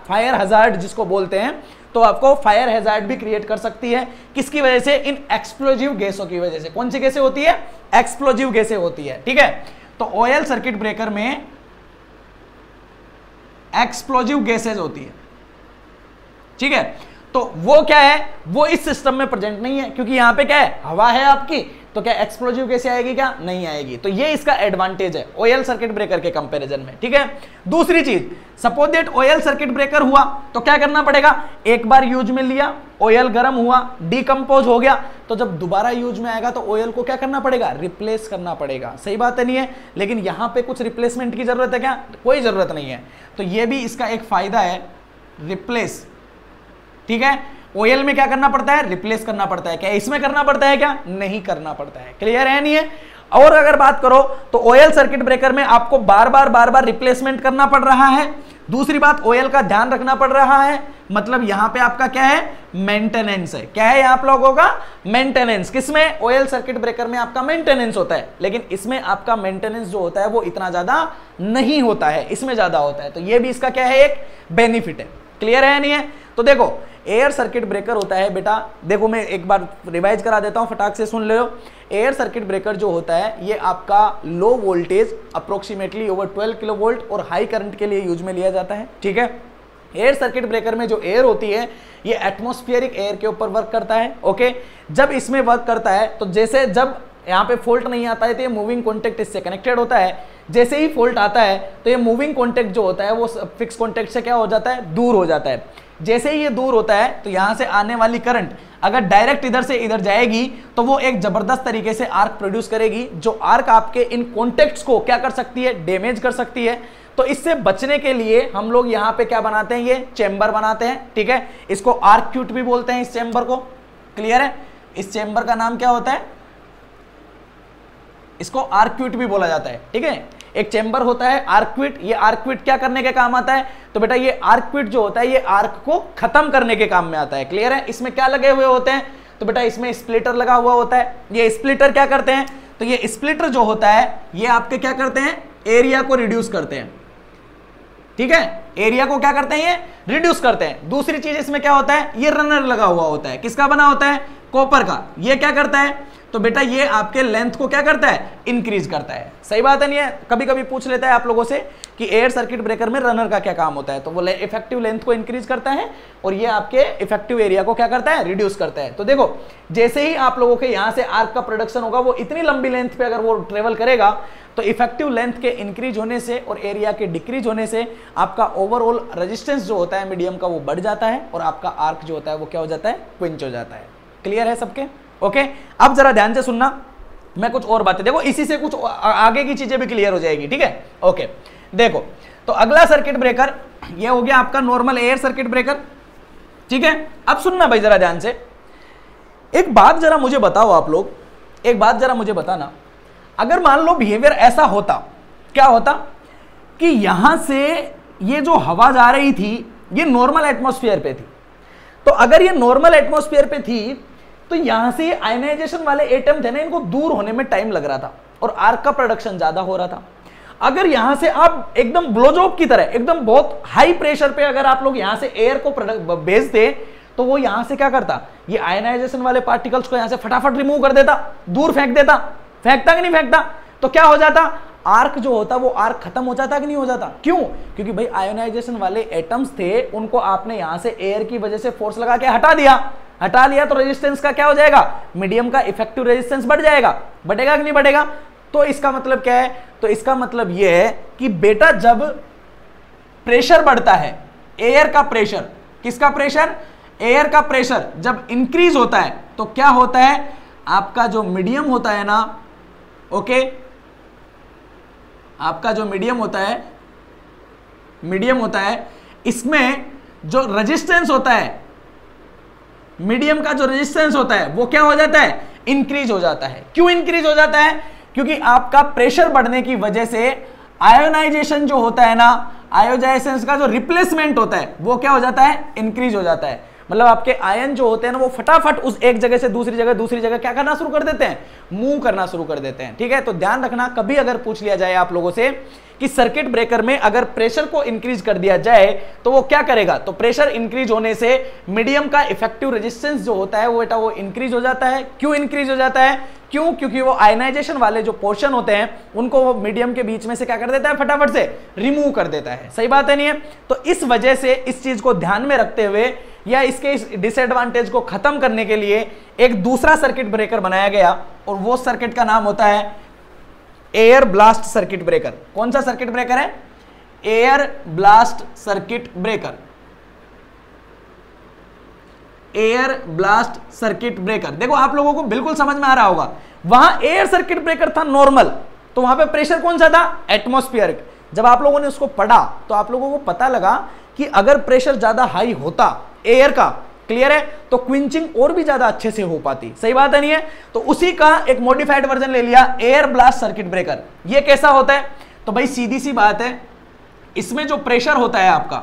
Speaker 1: फायर हजार्ड जिसको बोलते हैं, तो आपको फायर हैजार्ड भी क्रिएट कर सकती है। किसकी वजह से, इन एक्सप्लोजिव गैसों की वजह से। कौन सी गैसें होती है, एक्सप्लोजिव गैसें होती है। ठीक है, तो ऑयल सर्किट ब्रेकर में एक्सप्लोजिव गैसेज होती है। ठीक है, तो वो क्या है, वो इस सिस्टम में प्रेजेंट नहीं है, क्योंकि यहां पे क्या है, हवा है आपकी, तो क्या एक्सप्लोजिव गैसें आएगी, क्या नहीं आएगी। तो ये इसका एडवांटेज है ऑयल सर्किट ब्रेकर के कंपैरिजन में। ठीक है, दूसरी चीज, suppose that oil circuit breaker हुआ तो क्या करना पड़ेगा, एक बार यूज में लिया, ऑयल गर्म हुआ, डिकम्पोज हो गया, तो जब दोबारा यूज में आएगा तो ऑयल को क्या करना पड़ेगा, रिप्लेस करना पड़ेगा। सही बात है नहीं है। लेकिन यहां पे कुछ रिप्लेसमेंट की जरूरत है क्या, कोई जरूरत नहीं है। तो ये भी इसका एक फायदा है, रिप्लेस। ठीक है, ऑयल में क्या करना पड़ता है, रिप्लेस करना पड़ता है। क्या इसमें करना पड़ता है, क्या नहीं करना पड़ता है। क्लियर है नहीं है। और अगर बात करो तो ऑयल सर्किट ब्रेकर में आपको बार बार रिप्लेसमेंट करना पड़ रहा है, दूसरी बात, ऑयल का ध्यान रखना पड़ रहा है, मतलब यहां पे आपका क्या है, मेंटेनेंस है। क्या है आप लोगों का, मेंटेनेंस। किसमें, ऑयल सर्किट ब्रेकर में आपका मेंटेनेंस होता है, लेकिन इसमें आपका मेंटेनेंस जो होता है वो इतना ज्यादा नहीं होता है, इसमें ज्यादा होता है। तो ये भी इसका क्या है, एक बेनिफिट है। क्लियर है या नहीं है? तो देखो एयर सर्किट ब्रेकर होता है बेटा, देखो मैं एक बार रिवाइज करा देता हूं, फटाक से सुन लो। एयर सर्किट ब्रेकर जो होता है ये आपका low voltage approximately over 12 kilo volt और हाई करंट के लिए यूज में लिया जाता है। ठीक है, एयर सर्किट ब्रेकर में जो एयर होती है ये एटमॉस्फेरिक एयर के ऊपर वर्क करता है। ओके, जब इसमें वर्क करता है तो जैसे जब यहाँ पे फॉल्ट नहीं आता है तो ये मूविंग कॉन्टेक्ट इससे कनेक्टेड होता है, जैसे ही फॉल्ट आता है तो ये मूविंग कॉन्टेक्ट जो होता है वो फिक्स कॉन्टेक्ट से क्या हो जाता है, दूर हो जाता है। जैसे ही ये दूर होता है तो यहां से आने वाली करंट अगर डायरेक्ट इधर से इधर जाएगी तो वो एक जबरदस्त तरीके से आर्क प्रोड्यूस करेगी, जो आर्क आपके इन कॉन्टेक्ट्स को क्या कर सकती है, डैमेज कर सकती है। तो इससे बचने के लिए हम लोग यहां पे क्या बनाते हैं, ये चेंबर बनाते हैं। ठीक है, इसको आर्क्यूट भी बोलते हैं इस चेंबर को। क्लियर है? इस चेंबर का नाम क्या होता है, इसको आर्क्यूट भी बोला जाता है। ठीक है, एक चेंबर होता है आर्क्विट। ये आर्क्विट क्या करने के काम आता है, तो बेटा ये आर्क्विट जो होता है ये आर्क को खत्म करने के काम में आता है। क्लियर है? इसमें क्या लगे हुए होते हैं, तो बेटा इसमें स्प्लिटर लगा हुआ होता है। ये स्प्लिटर क्या करते हैं, तो ये स्प्लिटर जो होता है ये आपके क्या करते हैं, एरिया को रिड्यूस करते हैं। ठीक है, एरिया को क्या करते हैं, ये रिड्यूस करते हैं। दूसरी चीज इसमें क्या होता है, ये रनर लगा हुआ होता है, किसका बना होता है, कॉपर का। ये क्या करता है, तो बेटा ये आपके लेंथ को क्या करता है, इंक्रीज करता है। सही बात है नहीं है? कभी कभी पूछ लेता है आप लोगों से कि एयर सर्किट ब्रेकर में रनर का क्या काम होता है, तो वो इफेक्टिव लेंथ को इंक्रीज करता है और ये आपके इफेक्टिव एरिया को क्या करता है, रिड्यूस करता है। तो देखो जैसे ही आप लोगों के यहां से आर्क का प्रोडक्शन होगा वो इतनी लंबी लेंथ पे अगर वो ट्रेवल करेगा तो इफेक्टिव लेंथ के इंक्रीज होने से और एरिया के डिक्रीज होने से आपका ओवरऑल रेजिस्टेंस जो होता है मीडियम का वो बढ़ जाता है और आपका आर्क जो होता है वो क्या हो जाता है, क्विंच हो जाता है। क्लियर है सबके? ओके, अब जरा ध्यान से सुनना, मैं कुछ और बातें, देखो इसी से कुछ आगे की चीजें भी क्लियर हो जाएगी। ठीक है, ओके, देखो तो अगला सर्किट ब्रेकर ये हो गया आपका नॉर्मल एयर सर्किट ब्रेकर। ठीक है, अब सुनना भाई जरा ध्यान से, एक बात जरा मुझे बताओ आप लोग, एक बात जरा मुझे बताना, अगर मान लो बिहेवियर ऐसा होता, क्या होता कि यहां से ये जो हवा जा रही थी ये नॉर्मल एटमॉस्फेयर पे थी, तो अगर ये नॉर्मल एटमॉस्फेयर पे थी तो यहां से ये आयनाइजेशन वाले एटम थे ना, इनको दूर होने में टाइम लग रहा था और आर्क का प्रोडक्शन ज्यादा हो रहा था। अगर यहां से आप एकदम ब्लोजॉब की तरह एकदम बहुत हाई प्रेशर पे अगर आप लोग यहां से एयर को भेजते तो वो यहां से क्या करता, ये आयनाइजेशन वाले पार्टिकल्स को यहां से फटाफट रिमूव कर देता, दूर फेंक देता। फेंकता कि नहीं फेंकता? तो क्या हो जाता, आर्क जो होता वो आर्क खत्म हो जाता कि नहीं हो जाता? क्यों? क्योंकि भाई आयोनाइजेशन वाले एटम्स थे, उनको आपने यहां से एयर की वजह से फोर्स लगा के हटा लिया तो रेजिस्टेंस का क्या हो जाएगा, मीडियम का इफेक्टिव रेजिस्टेंस बढ़ जाएगा। बढ़ेगा कि नहीं बढ़ेगा? तो इसका मतलब क्या है, तो इसका मतलब यह है कि बेटा जब प्रेशर बढ़ता है, एयर का प्रेशर, किसका प्रेशर, एयर का प्रेशर जब इंक्रीज होता है तो क्या होता है, आपका जो मीडियम होता है ना, ओके, आपका जो मीडियम होता है इसमें जो रेजिस्टेंस होता है, मीडियम का जो रेजिस्टेंस होता है वो क्या हो जाता है, इंक्रीज हो जाता है। क्यों इंक्रीज हो जाता है? क्योंकि आपका प्रेशर बढ़ने की वजह से आयोनाइजेशन जो होता है ना, आयोनाइजेशन का जो रिप्लेसमेंट होता है वो क्या हो जाता है, इंक्रीज हो जाता है। मतलब आपके आयन जो होते हैं ना वो फटाफट उस एक जगह से दूसरी जगह क्या करना शुरू कर देते हैं, मूव करना शुरू कर देते हैं। ठीक है, तो ध्यान रखना, कभी अगर पूछ लिया जाए आप लोगों से कि सर्किट ब्रेकर में अगर प्रेशर को इंक्रीज कर दिया जाए तो वो क्या करेगा, तो प्रेशर इंक्रीज होने से मीडियम का इफेक्टिव रेजिस्टेंस जो होता है वो बेटा वो इंक्रीज हो जाता है। क्यों इंक्रीज हो जाता है? क्यों? क्योंकि वो आयनाइजेशन वाले जो पोर्शन होते हैं उनको वो मीडियम के बीच में से क्या कर देता है, फटाफट से रिमूव कर देता है। सही बात है नहीं है? तो इस वजह से इस चीज को ध्यान में रखते हुए या इसके इस डिसएडवांटेज को खत्म करने के लिए एक दूसरा सर्किट ब्रेकर बनाया गया और वो सर्किट का नाम होता है एयर ब्लास्ट सर्किट ब्रेकर। कौन सा सर्किट ब्रेकर है? Air blast circuit breaker. Air blast circuit breaker, देखो आप लोगों को बिल्कुल समझ में आ रहा होगा। वहां एयर सर्किट ब्रेकर था नॉर्मल, तो वहां पे प्रेशर कौन सा था, एटमॉस्फेरिक। जब आप लोगों ने उसको पढ़ा तो आप लोगों को पता लगा कि अगर प्रेशर ज्यादा हाई होता एयर का, क्लियर है, तो क्विंचिंग और भी ज्यादा अच्छे से हो पाती। सही बात है नहीं है? तो उसी का एक मॉडिफाइड वर्जन ले लिया एयर ब्लास्ट सर्किट ब्रेकर। ये कैसा होता है? तो भाई सीधी सी बात है, इसमें जो प्रेशर होता है आपका,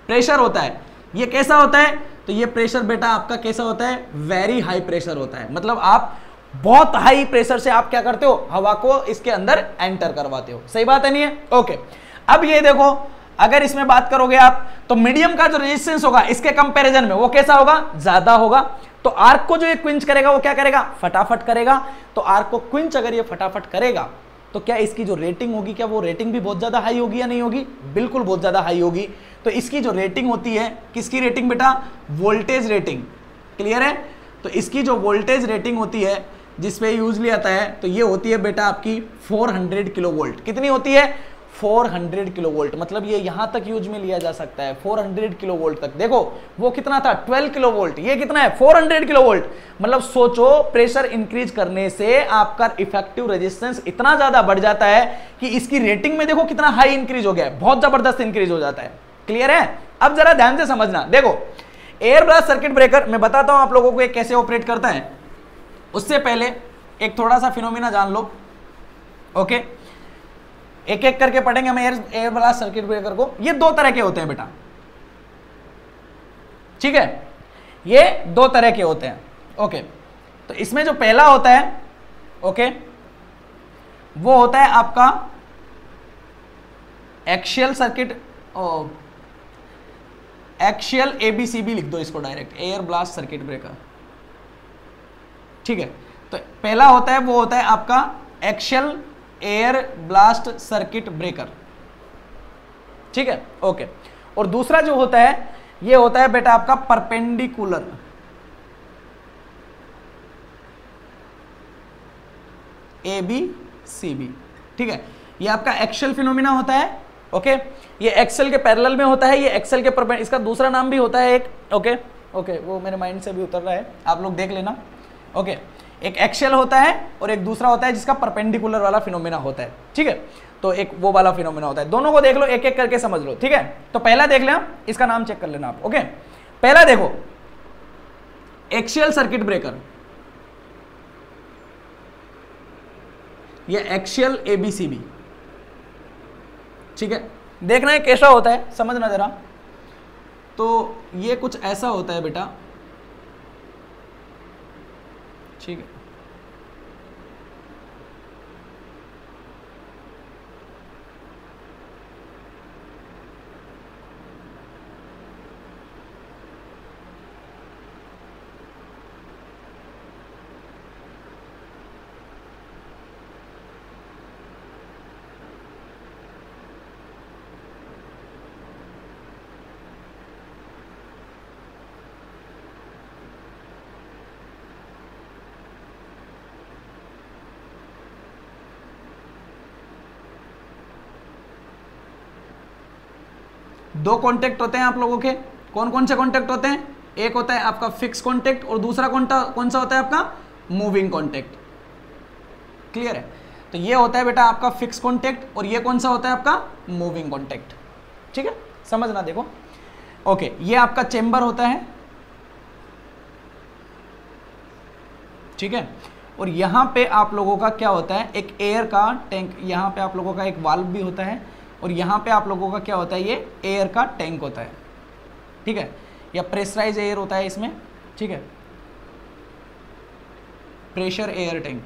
Speaker 1: प्रेशर होता है ये कैसा होता है, तो ये प्रेशर बेटा आपका कैसा होता है, वेरी हाई प्रेशर होता है। मतलब आप बहुत हाई प्रेशर से आप क्या करते हो, हवा को इसके अंदर एंटर करवाते हो। सही बात है नहीं है? ओके, अब ये देखो अगर इसमें बात करोगे आप तो मीडियम का जो रेजिस्टेंस होगा इसके कंपैरिजन में वो कैसा होगा, ज्यादा होगा। तो आर्क को जो ये क्विंच करेगा वो क्या करेगा, फटाफट करेगा। तो आर्क को क्विंच अगर ये फटाफट करेगा तो क्या इसकी जो रेटिंग होगी, क्या वो रेटिंग भी बहुत ज्यादा हाई होगी या नहीं होगी, बिल्कुल बहुत ज्यादा हाई होगी। तो इसकी जो रेटिंग होती है, किसकी रेटिंग बेटा, वोल्टेज रेटिंग। क्लियर है? तो इसकी जो वोल्टेज रेटिंग होती है जिसपे यूजली आता है, तो ये होती है बेटा आपकी 400 किलो वोल्ट। कितनी होती है, 400 किलो वोल्ट। मतलब ये यहां तक यूज में लिया जा सकता है 400 किलो वोल्ट तक। देखो वो कितना था, 12 किलो वोल्ट, ये कितना है 400 किलो वोल्ट। मतलब सोचो प्रेशर इंक्रीज करने से आपका इफेक्टिव रेजिस्टेंस इतना ज्यादा बढ़ जाता है कि इसकी रेटिंग में देखो कितना हाई इंक्रीज हो गया है, बहुत जबरदस्त इंक्रीज हो जाता है। क्लियर है? अब जरा ध्यान से समझना। देखो एयर ब्लास्ट सर्किट ब्रेकर मैं बताता हूं आप लोगों को ये कैसे ऑपरेट करता है। उससे पहले एक थोड़ा सा फिनोमिना जान लो। ओके, एक एक करके पढ़ेंगे हम एयर ब्लास्ट सर्किट ब्रेकर को। ये दो तरह के होते हैं बेटा, ठीक है, ये दो तरह के होते हैं। ओके, तो इसमें जो पहला होता है, ओके, वो होता है आपका एक्शियल सर्किट, एक्शियल एबीसीबी लिख दो इसको direct, air blast circuit breaker. ठीक है, तो पहला होता है वो होता है आपका axial air blast circuit breaker. ठीक है, ओके। और दूसरा जो होता है ये होता है बेटा आपका परपेंडिकुलर एबीसीबी। ठीक है, ये आपका एक्शियल फिनोमिना होता है। ओके, ये एक्सेल के पैरेलल में होता है, ये एक्सेल के परपेंडिकुलर, इसका दूसरा नाम भी होता है एक। ओके ओके, वो मेरे माइंड से भी उतर रहा है, आप लोग देख लेना। ओके, एक एक्शियल होता है और एक दूसरा होता है जिसका परपेंडिकुलर वाला फिनोमिना होता है। ठीक है, तो एक वो वाला फिनोमिना होता है। दोनों को देख लो, एक एक करके समझ लो। ठीक है, तो पहला देख लेना, इसका नाम चेक कर लेना आप। ओके, पहला देखो एक्शियल सर्किट ब्रेकर, ये एक्शियल एबीसीबी। ठीक है, देखना है कैसा होता है, समझना जरा। तो ये कुछ ऐसा होता है बेटा। ठीक है, दो कॉन्टेक्ट होते हैं आप लोगों के। कौन कौन से कॉन्टेक्ट होते हैं? एक होता है आपका फिक्स कॉन्टेक्ट और दूसरा कौन सा होता है आपका, मूविंग कॉन्टेक्ट। क्लियर है? तो ये होता है बेटा आपका फिक्स कॉन्टेक्ट और ये कौन सा होता है आपका, मूविंग कॉन्टेक्ट। ठीक है, समझना देखो। ओके, ये आपका चेंबर होता है। ठीक है, और यहां पे आप लोगों का क्या होता है, एक एयर का टैंक, यहां पे आप लोगों का एक वाल्व भी होता है और यहाँ पे आप लोगों का क्या होता है, ये एयर का टैंक होता है। ठीक है, या प्रेशराइज एयर होता है इसमें। ठीक है, प्रेशर एयर टैंक।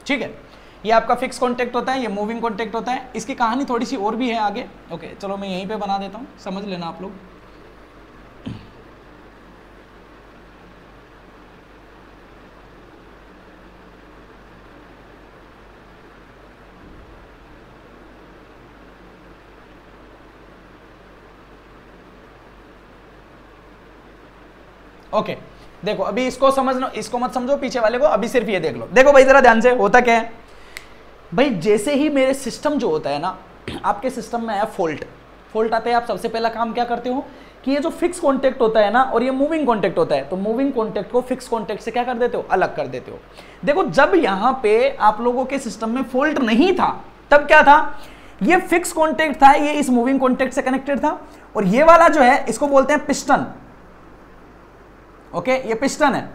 Speaker 1: ठीक है, ये आपका फिक्स कॉन्टेक्ट होता है, ये मूविंग कॉन्टेक्ट होता है। इसकी कहानी थोड़ी सी और भी है आगे। ओके, चलो मैं यहीं पे बना देता हूँ, समझ लेना आप लोग। ओके, देखो अभी इसको समझना, इसको मत समझो पीछे वाले को, अभी सिर्फ ये देख लो। देखो भाई जरा ध्यान से, होता क्या है भाई, जैसे ही मेरे सिस्टम जो होता है ना, आपके सिस्टम में आया फॉल्ट आते हैं, आप सबसे पहला काम क्या करते हो कि ये जो फिक्स कॉन्टेक्ट होता है ना और ये मूविंग कॉन्टेक्ट होता है, तो मूविंग कॉन्टेक्ट को फिक्स कॉन्टेक्ट से क्या कर देते हो, अलग कर देते हो। देखो जब यहां पे आप लोगों के सिस्टम में फॉल्ट नहीं था तब क्या था, ये फिक्स कॉन्टेक्ट था, ये इस मूविंग कॉन्टेक्ट से कनेक्टेड था, और ये वाला जो है इसको बोलते हैं पिस्टन। ओके, ये पिस्टन है,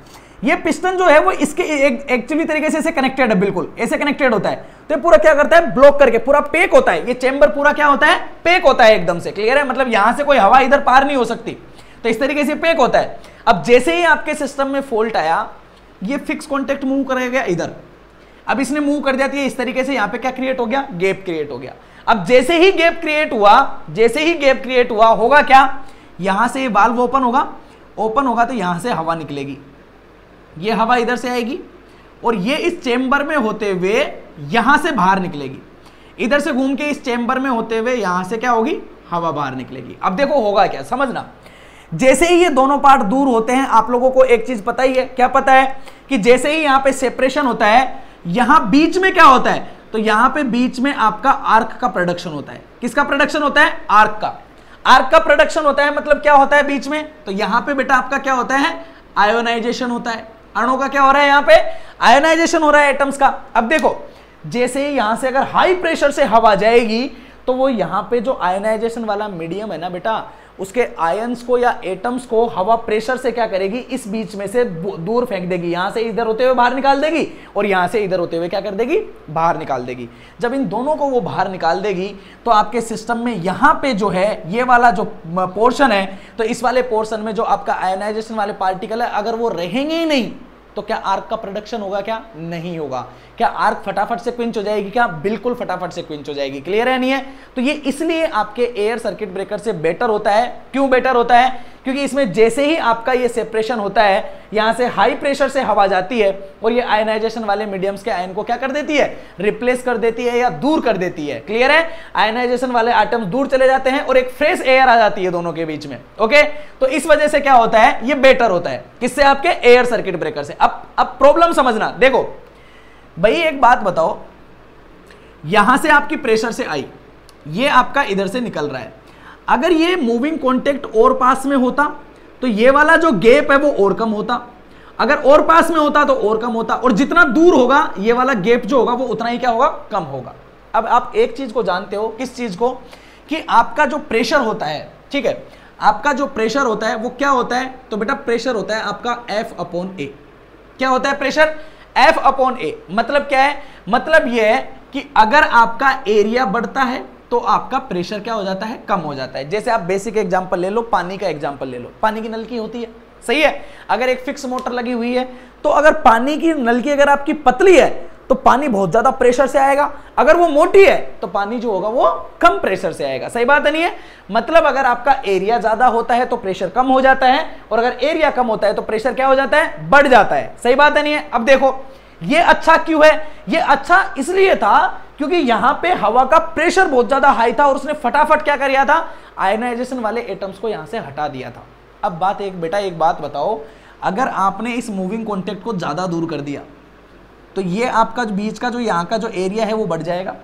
Speaker 1: ये पिस्टन जो है वो इसके एक्चुअली तरीके से ऐसे कनेक्टेड है, बिल्कुल ऐसे कनेक्टेड होता है। तो ये पूरा क्या करता है, ब्लॉक करके पूरा पैक होता है, ये चेंबर पूरा क्या होता है, पैक होता है एकदम से। क्लियर है, मतलब यहां से कोई हवा इधर पार नहीं हो सकती, तो इस तरीके से पैक होता है। अब जैसे ही आपके सिस्टम में फॉल्ट आया, ये फिक्स कॉन्टेक्ट मूव करेगा इधर, अब इसने मूव कर दिया तो इस तरीके से यहां पे क्या क्रिएट हो गया, गैप क्रिएट हो गया। अब जैसे ही गैप क्रिएट हुआ, होगा क्या, यहां से ये वाल्व ओपन होगा तो यहां से हवा निकलेगी, ये हवा इधर से आएगी और ये इस चेंबर में होते हुए यहां से बाहर निकलेगी, इधर से घूम के इस चेंबर में होते हुए यहां से क्या होगी, हवा बाहर निकलेगी। अब देखो होगा क्या, समझना। जैसे ही ये दोनों पार्ट दूर होते हैं, आप लोगों को एक चीज पता ही है, क्या पता है कि जैसे ही यहां पे सेपरेशन होता है, यहां बीच में क्या होता है, तो यहां पे बीच में आपका आर्क का प्रोडक्शन होता है। किसका प्रोडक्शन होता है, आर्क का प्रोडक्शन होता है। मतलब क्या होता है बीच में, तो यहां पे बेटा आपका क्या होता है, आयोनाइजेशन होता है। अणु का क्या हो रहा है, यहां पे आयोनाइजेशन हो रहा है एटम्स का। अब देखो जैसे ही यहां से अगर हाई प्रेशर से हवा जाएगी, तो वो यहां पे जो आयोनाइजेशन वाला मीडियम है ना बेटा, उसके आयंस को या एटम्स को हवा प्रेशर से क्या करेगी, इस बीच में से दूर फेंक देगी, यहां से इधर होते हुए बाहर निकाल देगी और यहां से इधर होते हुए क्या कर देगी, बाहर निकाल देगी। जब इन दोनों को वो बाहर निकाल देगी, तो आपके सिस्टम में यहां पे जो है ये वाला जो पोर्शन है, तो इस वाले पोर्शन में जो आपका आयोनाइजेशन वाले पार्टिकल है, अगर वो रहेंगे ही नहीं, तो क्या आर्क का प्रोडक्शन होगा, क्या नहीं होगा। क्या आर्क फटाफट से क्विंच हो जाएगी, क्या बिल्कुल फटाफट से क्विंच हो जाएगी। क्लियर है नहीं है, तो ये इसलिए आपके एयर सर्किट ब्रेकर से बेटर होता है। क्यों बेटर होता है, क्योंकि इसमें जैसे ही आपका ये सेपरेशन होता है, यहां से हाई प्रेशर से हवा जाती है और ये आयनाइजेशन वाले मीडियम्स के आयन को क्या कर देती है, रिप्लेस कर देती है या दूर कर देती है। क्लियर है, आयनाइजेशन वाले एटम्स दूर चले जाते हैं और एक फ्रेश एयर आ जाती है दोनों के बीच में। ओके, तो इस वजह से क्या होता है, ये बेटर होता है। किससे, आपके एयर सर्किट ब्रेकर से। अब प्रॉब्लम समझना, देखो भाई एक बात बताओ, यहां से आपकी प्रेशर से आई, ये आपका इधर से निकल रहा है, अगर ये मूविंग कॉन्टेक्ट और पास में होता तो ये वाला जो गैप है वो और कम होता, अगर और पास में होता तो और कम होता, और जितना दूर होगा ये वाला गैप जो होगा वो उतना ही क्या होगा, कम होगा। अब आप एक चीज को जानते हो, किस चीज को, कि आपका जो प्रेशर होता है, ठीक है, आपका जो प्रेशर होता है वो क्या होता है, तो बेटा प्रेशर होता है आपका F/A। क्या होता है प्रेशर, F/A। मतलब क्या है, मतलब यह है कि अगर आपका एरिया बढ़ता है तो आपका प्रेशर क्या हो जाता है, कम हो जाता है। जैसे आप बेसिक एग्जांपल ले लो, पानी का एग्जांपल ले लो, पानी की नलकी होती है, सही है, अगर एक फिक्स मोटर लगी हुई है, तो अगर पानी की नलकी अगर आपकी पतली है तो पानी बहुत ज्यादा प्रेशर से आएगा, अगर वो मोटी है तो पानी जो होगा वो कम प्रेशर से आएगा। सही बात है नहीं है, मतलब अगर आपका एरिया ज्यादा होता है तो प्रेशर कम हो जाता है, और अगर एरिया कम होता है तो प्रेशर क्या हो जाता है, बढ़ जाता है। सही बात है नहीं है। अब देखो ये अच्छा क्यों है, ये अच्छा इसलिए था क्योंकि यहां पे हवा का प्रेशर बहुत ज्यादा हाई था और उसने फटाफट क्या कर दिया था, आयनाइजेशन वाले एटम्स को यहां से हटा दिया था। अब बात एक बात बताओ, अगर आपने इस मूविंग कॉन्टेक्ट को ज्यादा दूर कर दिया तो ये आपका बीच का जो यहाँ का जो एरिया है वो बढ़ जाएगा।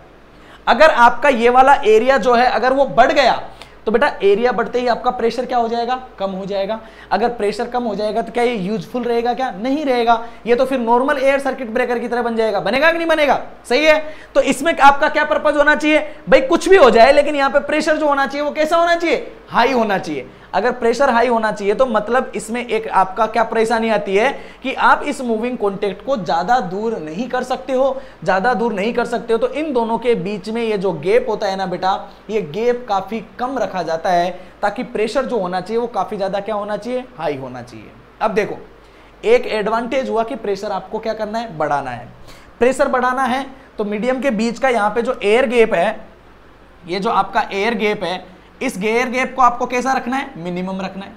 Speaker 1: अगर आपका ये वाला एरिया जो है अगर वो बढ़ गया तो बेटा एरिया बढ़ते ही आपका प्रेशर क्या हो जाएगा, कम हो जाएगा। अगर प्रेशर कम हो जाएगा तो क्या ये यूजफुल रहेगा, क्या नहीं रहेगा, ये तो फिर नॉर्मल एयर सर्किट ब्रेकर की तरह बन जाएगा। बनेगा कि नहीं बनेगा, सही है। तो इसमें आपका क्या पर्पज होना चाहिए भाई, कुछ भी हो जाए लेकिन यहाँ पे प्रेशर जो होना चाहिए वो कैसा होना चाहिए, हाई होना चाहिए। अगर प्रेशर हाई होना चाहिए तो मतलब इसमें एक आपका क्या परेशानी आती है कि आप इस मूविंग कॉन्टेक्ट को ज्यादा दूर नहीं कर सकते हो, ज्यादा दूर नहीं कर सकते हो, तो इन दोनों के बीच में ये जो गैप होता है ना बेटा, ये गैप काफी कम रखा जाता है ताकि प्रेशर जो होना चाहिए वो काफी ज्यादा क्या होना चाहिए, हाई होना चाहिए। अब देखो एक एडवांटेज हुआ कि प्रेशर आपको क्या करना है, बढ़ाना है। प्रेशर बढ़ाना है तो मीडियम के बीच का यहाँ पे जो एयर गैप है, ये जो आपका एयर गैप है, इस एयर गैप को आपको कैसा रखना है, मिनिमम रखना है।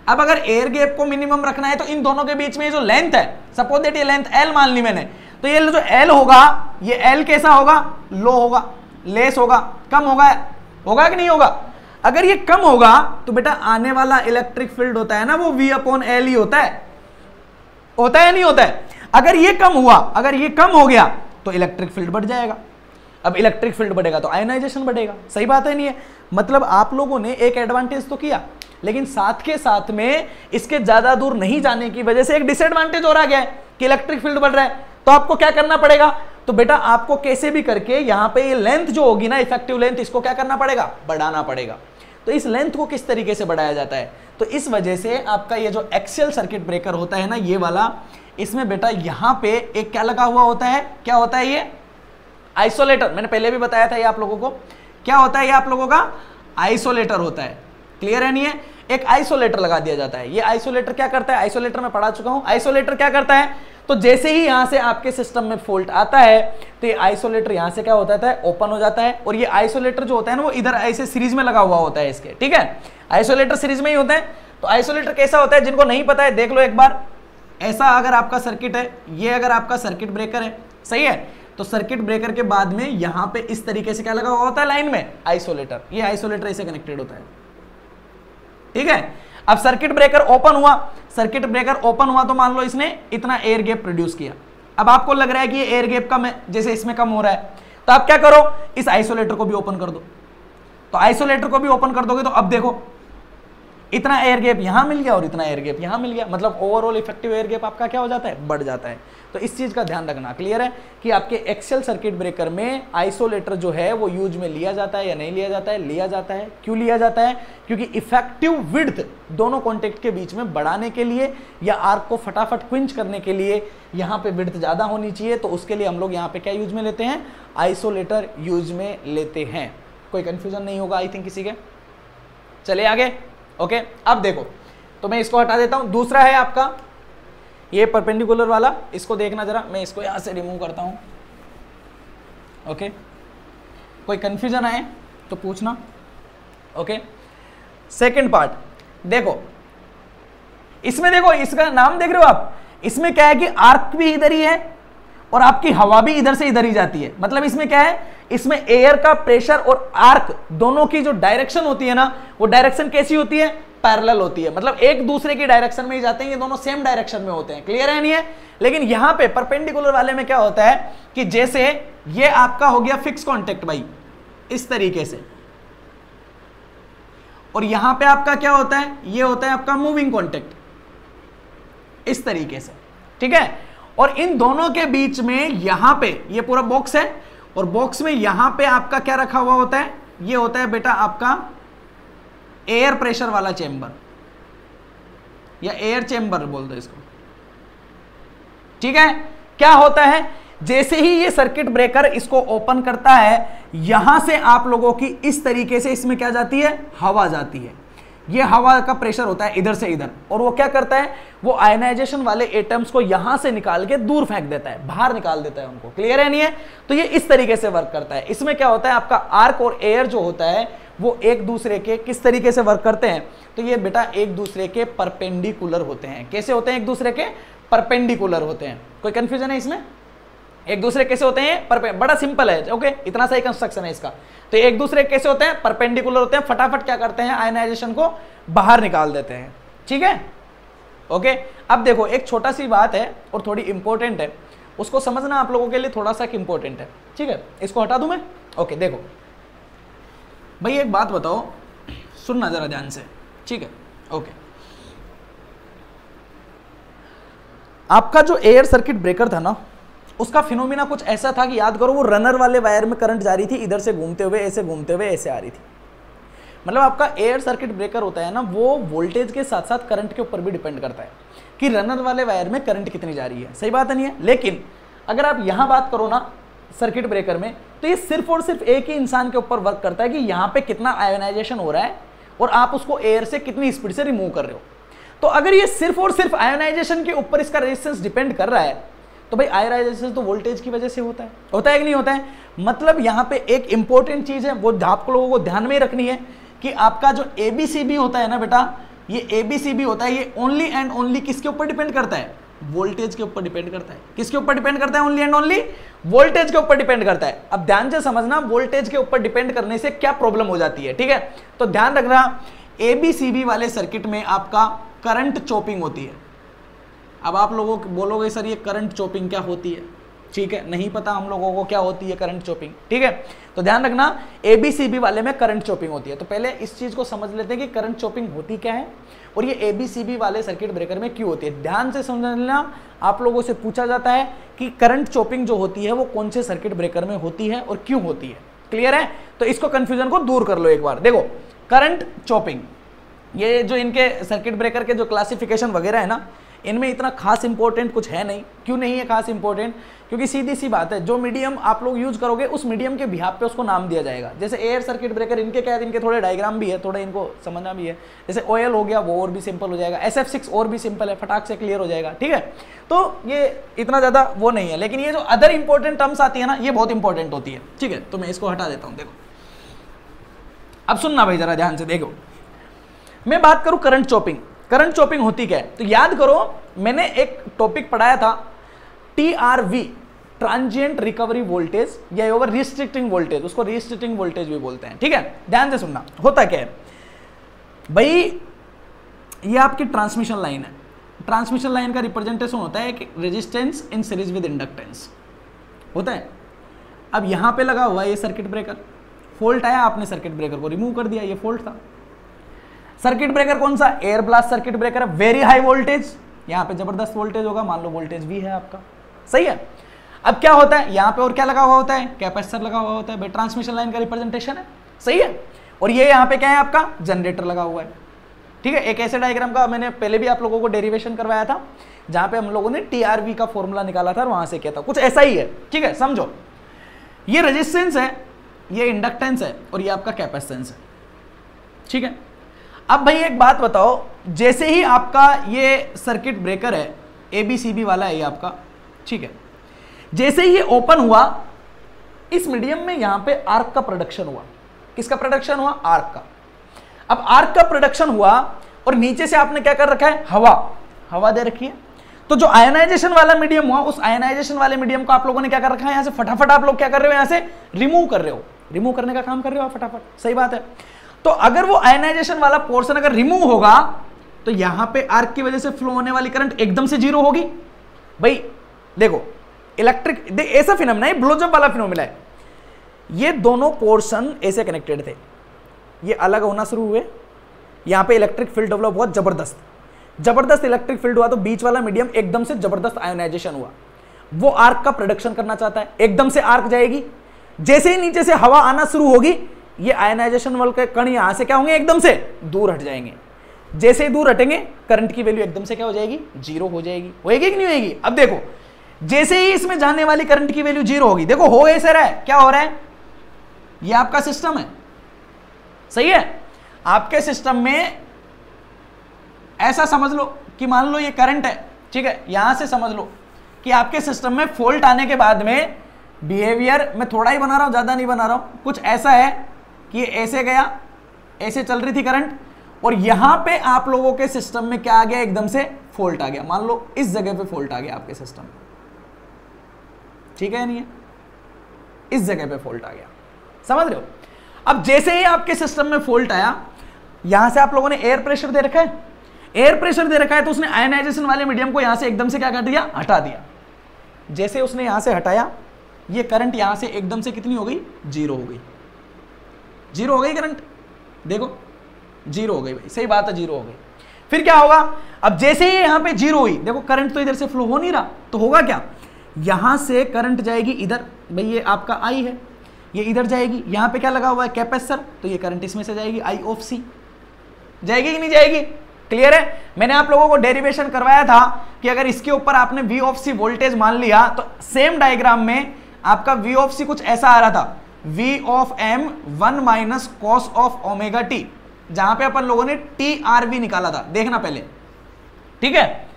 Speaker 1: अब अगर एयर गैप को मिनिमम रखना है तो इन दोनों के बीच में जो लेंथ है, सपोज दैट ये लेंथ L मान ली मैंने, तो ये जो L होगा, ये L कैसा होगा, लो होगा, लेस होगा, कम होगा, होगा कि नहीं होगा। अगर ये कम होगा तो बेटा आने वाला इलेक्ट्रिक फील्ड होता है ना वो V/L ही होता है नहीं होता है। अगर ये कम हुआ, अगर ये कम हो गया तो इलेक्ट्रिक फील्ड बढ़ जाएगा। अब इलेक्ट्रिक फील्ड बढ़ेगा तो आयनाइजेशन बढ़ेगा। सही बात है नहीं है, मतलब आप लोगों ने एक एडवांटेज तो किया लेकिन साथ के साथ में इसके ज्यादा दूर नहीं जाने की वजह से एक डिसएडवांटेज और आ गया है कि इलेक्ट्रिक फील्ड बढ़ रहा है। तो आपको क्या करना पड़ेगा, तो बेटा आपको कैसे भी करके यहां पे ये लेंथ जो होगी ना, इफेक्टिव लेंथ, इसको क्या करना पड़ेगा, बढ़ाना पड़ेगा। तो इस लेंथ को किस तरीके से बढ़ाया जाता है, तो इस वजह से आपका ये जो एक्सियल सर्किट ब्रेकर होता है ना, ये वाला, इसमें बेटा यहां पे एक क्या लगा हुआ होता है, क्या होता है ये आइसोलेटर। मैंने पहले भी बताया था ये आप लोगों को, क्या होता है ये आप लोगों का आइसोलेटर होता है। क्लियर है नहीं है, एक आइसोलेटर लगा दिया जाता है। ये आइसोलेटर क्या करता है, आइसोलेटर में पढ़ा चुका हूं, आइसोलेटर क्या करता है, तो जैसे ही यहां से आपके सिस्टम में फॉल्ट आता है तो ये आइसोलेटर यहां से क्या होता है, ओपन हो जाता है। और ये आइसोलेटर जो होता है ना, वो इधर ऐसे सीरीज में लगा हुआ होता है इसके, ठीक है, आइसोलेटर सीरीज में ही होता है। तो आइसोलेटर कैसा होता है, जिनको नहीं पता है देख लो एक बार। ऐसा अगर आपका सर्किट है, ये अगर आपका सर्किट ब्रेकर है, सही है, तो सर्किट ब्रेकर के बाद में यहां पे इस तरीके से क्या लगा हुआ होता है लाइन में, आइसोलेटर। ये आइसोलेटर ऐसे कनेक्टेड होता है, ठीक है। अब सर्किट ब्रेकर ओपन हुआ, सर्किट ब्रेकर ओपन हुआ तो मान लो इसने इतना एयर गैप प्रोड्यूस किया। अब आपको लग रहा है कि ये एयर गैप का जैसे इसमें कम हो रहा है, तो आप क्या करो, इस आइसोलेटर को भी ओपन कर दो। तो आइसोलेटर को भी ओपन कर दोगे तो अब देखो इतना एयर गैप यहां मिल गया और इतना एयर गैप यहां मिल गया, मतलब ओवरऑल इफेक्टिव एयर गैप आपका क्या हो जाता है, बढ़ जाता है। तो इस चीज का ध्यान रखना। क्लियर है कि आपके एक्सेल सर्किट ब्रेकर में आइसोलेटर जो है वो यूज में लिया जाता है या नहीं लिया जाता है, लिया जाता है। क्यों लिया जाता है, क्योंकि इफेक्टिव विड्थ दोनों कॉन्टेक्ट के बीच में बढ़ाने के लिए या आर्क को फटाफट क्विंच करने के लिए यहां पे विड्थ ज्यादा होनी चाहिए, तो उसके लिए हम लोग यहाँ पे क्या यूज में लेते हैं, आइसोलेटर यूज में लेते हैं। कोई कंफ्यूजन नहीं होगा आई थिंक किसी के। चले आगे, ओके। अब देखो, तो मैं इसको हटा देता हूं। दूसरा है आपका ये परपेंडिकुलर वाला, इसको देखना जरा, मैं इसको यहां से रिमूव करता हूं, ओके। कोई कंफ्यूजन आए तो पूछना, ओके। सेकंड पार्ट देखो, इसमें देखो, इसका नाम देख रहे हो आप, इसमें क्या है कि आर्क भी इधर ही है और आपकी हवा भी इधर से इधर ही जाती है। मतलब इसमें क्या है, इसमें एयर का प्रेशर और आर्क दोनों की जो डायरेक्शन होती है ना, वो डायरेक्शन कैसी होती है, पैरेलल होती है। मतलब एक दूसरे की डायरेक्शन में ही जाते हैं, ये दोनों सेम डायरेक्शन में होते हैं। क्लियर है नहीं है। लेकिन यहां पे परपेंडिकुलर वाले में क्या होता है कि जैसे ये आपका हो गया फिक्स कांटेक्ट भाई इस तरीके से, और यहां पे आपका क्या होता है, ये होता है आपका मूविंग कांटेक्ट इस तरीके से, ठीक है। और इन दोनों के बीच में यहां पे ये पूरा बॉक्स है, और बॉक्स में यहां पे आपका क्या रखा हुआ होता है, ये होता है बेटा आपका एयर प्रेशर वाला चेंबर, या एयर चेंबर बोल दो इसको, ठीक है। क्या होता है, जैसे ही ये सर्किट ब्रेकर इसको ओपन करता है, यहां से आप लोगों की इस तरीके से इसमें क्या जाती है, हवा जाती है। ये हवा का प्रेशर होता है इधर से इधर, और वो क्या करता है, वो आयनाइजेशन वाले एटम्स को यहां से निकाल के दूर फेंक देता है, बाहर निकाल देता है उनको। क्लियर है नहीं है। तो ये इस तरीके से वर्क करता है। इसमें क्या होता है, आपका आर्क और एयर जो होता है वो एक दूसरे के किस तरीके से वर्क करते हैं, तो ये बेटा एक दूसरे के परपेंडिकुलर होते हैं। कैसे होते हैं, एक दूसरे के परपेंडिकुलर होते हैं। कोई कंफ्यूजन है इसमें, एक दूसरे कैसे होते हैं, बड़ा सिंपल है, ओके, इतना सही कंस्ट्रक्शन है इसका। तो एक दूसरे कैसे होते हैं, परपेंडिकुलर होते हैं, फटाफट क्या करते हैं, आयनाइजेशन को बाहर निकाल देते हैं, ठीक है, ओके। अब देखो एक छोटा सी बात है और थोड़ी इंपॉर्टेंट है, उसको समझना आप लोगों के लिए थोड़ा सा इंपॉर्टेंट है, ठीक है। इसको हटा दूं मैं, ओके। देखो भाई एक बात बताओ, सुनना जरा ध्यान से, ठीक है, ओके। आपका जो एयर सर्किट ब्रेकर था ना, उसका फिनोमिना कुछ ऐसा था कि याद करो, वो रनर वाले वायर में करंट जा रही थी, इधर से घूमते हुए ऐसे घूमते हुए ऐसे आ रही थी। मतलब आपका एयर सर्किट ब्रेकर होता है ना, वो वोल्टेज के साथ साथ करंट के ऊपर भी डिपेंड करता है कि रनर वाले वायर में करंट कितनी जा रही है। सही बात नहीं है। लेकिन अगर आप यहां बात करो ना सर्किट ब्रेकर में, तो ये सिर्फ और सिर्फ एक ही इंसान के ऊपर वर्क करता है कि यहां पे कितना आयोनाइजेशन हो रहा है और आप उसको एयर से कितनी स्पीड से रिमूव कर रहे हो। तो अगर ये सिर्फ और सिर्फ आयोनाइजेशन के ऊपर इसका रेजिस्टेंस डिपेंड कर रहा है, तो भाई आयोनाइजेशन तो वोल्टेज की वजह से होता है कि नहीं होता है। मतलब यहां पे एक इंपॉर्टेंट चीज है, वो आप लोगों को ध्यान में रखनी है कि आपका जो एबीसीबी होता है ना बेटा, ये एबीसीबी होता है, ये ओनली एंड ओनली किसके ऊपर डिपेंड करता है, वोल्टेज के ऊपर डिपेंड करता है। किसके ऊपर डिपेंड करता है, ओनली एंड ओनली वोल्टेज के ऊपर डिपेंड करता है। अब ध्यान से समझना, वोल्टेज के ऊपर डिपेंड करने से क्या प्रॉब्लम हो जाती है, ठीक है। तो ध्यान रखना, एबीसीबी वाले सर्किट में आपका करंट चॉपिंग होती है। अब आप लोगों बोलोगे सर ये करंट चॉपिंग क्या होती है, ठीक है, नहीं पता हम लोगों को क्या होती है करंट चॉपिंग, ठीक है। तो ध्यान रखना, एबीसीबी वाले में करंट चॉपिंग होती है। तो पहले इस चीज को समझ लेते हैं कि करंट चॉपिंग होती क्या है और ये एबीसीबी वाले सर्किट ब्रेकर में क्यों होती है। ध्यान से समझ लेना, आप लोगों से पूछा जाता है कि करंट चॉपिंग जो होती है वो कौन से सर्किट ब्रेकर में होती है और क्यों होती है। क्लियर है। तो इसको कंफ्यूजन को दूर कर लो एक बार। देखो करंट चॉपिंग, ये जो इनके सर्किट ब्रेकर के जो क्लासिफिकेशन वगैरह है ना, इनमें इतना खास इंपॉर्टेंट कुछ है नहीं। क्यों नहीं है खास इंपॉर्टेंट? क्योंकि सीधी सी बात है, जो मीडियम आप लोग यूज करोगे उस मीडियम के बिहाफ पे उसको नाम दिया जाएगा। जैसे एयर सर्किट ब्रेकर, इनके क्या है, इनके थोड़े डायग्राम भी है, थोड़ा इनको समझना भी है। जैसे OL हो गया, वो और भी सिंपल हो जाएगा। SF6 और भी सिंपल है, फटाक से क्लियर हो जाएगा, ठीक है। तो ये इतना ज्यादा वो नहीं है, लेकिन ये जो अदर इंपॉर्टेंट टर्म्स आती है ना, ये बहुत इंपॉर्टेंट होती है, ठीक है। तो मैं इसको हटा देता हूं। देखो अब सुनना भाई जरा ध्यान से, देखो मैं बात करूं करंट चॉपिंग। करंट चॉपिंग होती क्या है? तो याद करो, मैंने एक टॉपिक पढ़ाया था TRV, ट्रांजिएंट रिकवरी वोल्टेज, या ओवर रिस्ट्रिक्टिंग वोल्टेज, उसको रिस्ट्रिक्टिंग वोल्टेज भी बोलते हैं, ठीक है। ध्यान से सुनना, होता क्या है भाई, ये आपकी ट्रांसमिशन लाइन है। ट्रांसमिशन लाइन का रिप्रेजेंटेशन होता है कि resistance in series with inductance होता है। अब यहां पे लगा हुआ है ये सर्किट ब्रेकर, फॉल्ट आया, आपने सर्किट ब्रेकर को रिमूव कर दिया, ये फॉल्ट था। सर्किट ब्रेकर कौन सा? Air blast circuit breaker, very high voltage, यहां पे जबरदस्त वोल्टेज होगा, मान लो वोल्टेज V है आपका, सही है। अब क्या होता है, यहां पे और क्या लगा हुआ होता है? कैपेसिटर लगा हुआ होता है भाई, ट्रांसमिशन लाइन का रिप्रेजेंटेशन है, सही है। और ये यहां पे क्या है आपका? जनरेटर लगा हुआ है, ठीक है। एक ऐसे डायग्राम का मैंने पहले भी आप लोगों को डेरिवेशन करवाया था, जहां पे हम लोगों ने TRV का फॉर्मूला निकाला था और वहां से किया था, कुछ ऐसा ही है, ठीक है। समझो, ये रेजिस्टेंस है, ये इंडक्टेंस है, और ये आपका कैपेसिटेंस है, ठीक है। अब भाई एक बात बताओ, जैसे ही आपका ये सर्किट ब्रेकर है, ABCB वाला है ये आपका, ठीक है, जैसे ही ये ओपन हुआ, इस मीडियम में यहां पे आर्क का प्रोडक्शन हुआ। किसका प्रोडक्शन हुआ? आर्क का। अब आर्क का प्रोडक्शन हुआ, और नीचे से आपने क्या कर रखा है? हवा दे रखी है। तो जो आयनाइजेशन वाला मीडियम हुआ, उस आयनाइजेशन वाले मीडियम को आप लोगों ने क्या कर रखा है? यहां से फटाफट आप लोग क्या कर रहे हो? यहां से रिमूव कर रहे हो, रिमूव करने का काम कर रहे हो आप फटाफट, सही बात है। तो अगर वो आयनाइजेशन वाला पोर्शन अगर रिमूव होगा, तो यहां पे आर्क की वजह से फ्लो होने वाली करंट एकदम से जीरो होगी। भाई देखो, इलेक्ट्रिक ऐसा फिनोमेना है, ब्लोजअप वाला फिनोमेना है। ये दोनों पोर्शन ऐसे कनेक्टेड थे, ये अलग होना शुरू हुए, यहां पे इलेक्ट्रिक फील्ड डेवलप हुआ, जबरदस्त इलेक्ट्रिक फील्ड हुआ, तो बीच वाला मीडियम एकदम से जबरदस्त आयोनाइजेशन हुआ। वो आर्क का प्रोडक्शन करना चाहता है, एकदम से आर्क जाएगी, जैसे ही नीचे से हवा आना शुरू होगी, ये आयनाइजेशन वाले के कण यहां से क्या होंगे? एकदम से दूर हट जाएंगे। जैसे ही दूर हटेंगे, करंट की वैल्यू एकदम से क्या हो जाएगी? जीरो हो जाएगी। होएगी कि नहीं होएगी? अब देखो, जैसे ही इसमें जाने वाली करंट की वैल्यू जीरो होगी, देखो हो ऐसे रहा है, क्या हो रहा है? ये आपका सिस्टम है, सही है। आपके सिस्टम में ऐसा समझ लो कि मान लो ये करंट है, ठीक है। यहां से समझ लो कि आपके सिस्टम में फॉल्ट आने के बाद में बिहेवियर, मैं थोड़ा ही बना रहा हूं, ज्यादा नहीं बना रहा हूं, कुछ ऐसा है कि ऐसे गया, ऐसे चल रही थी करंट, और यहां पे आप लोगों के सिस्टम में क्या आ गया? एकदम से फॉल्ट आ गया। मान लो इस जगह पे फॉल्ट आ गया आपके सिस्टम में, ठीक है, नहीं है, इस जगह पे फॉल्ट आ गया, समझ रहे हो। अब जैसे ही आपके सिस्टम में फॉल्ट आया, यहां से आप लोगों ने एयर प्रेशर दे रखा है, एयर प्रेशर दे रखा है, तो उसने आयनाइजेशन वाले मीडियम को यहां से एकदम से क्या कर दिया? हटा दिया। जैसे उसने यहां से हटाया, ये करंट यहां से एकदम से कितनी हो गई? जीरो हो गई। जीरो हो गई करंट, देखो जीरो हो गई भाई, सही बात है, जीरो हो गई। फिर क्या होगा? अब जैसे ही यहां पे जीरो हुई, देखो करंट तो इधर से फ्लो हो नहीं रहा, तो होगा क्या? यहां से करंट जाएगी इधर, भाई ये आपका I है, ये इधर जाएगी, यहां पे क्या लगा हुआ है? कैपेसिटर, तो ये करंट इसमें से जाएगी, I ऑफ C, जाएगी कि नहीं जाएगी? क्लियर है। मैंने आप लोगों को डेरिवेशन करवाया था कि अगर इसके ऊपर आपने V ऑफ C वोल्टेज मान लिया, तो सेम डायग्राम में आपका V ऑफ C कुछ ऐसा आ रहा था, V of M 1 minus cos of omega t, जहां पे अपन लोगों ने TRV निकाला था, देखना पहले, ठीक है।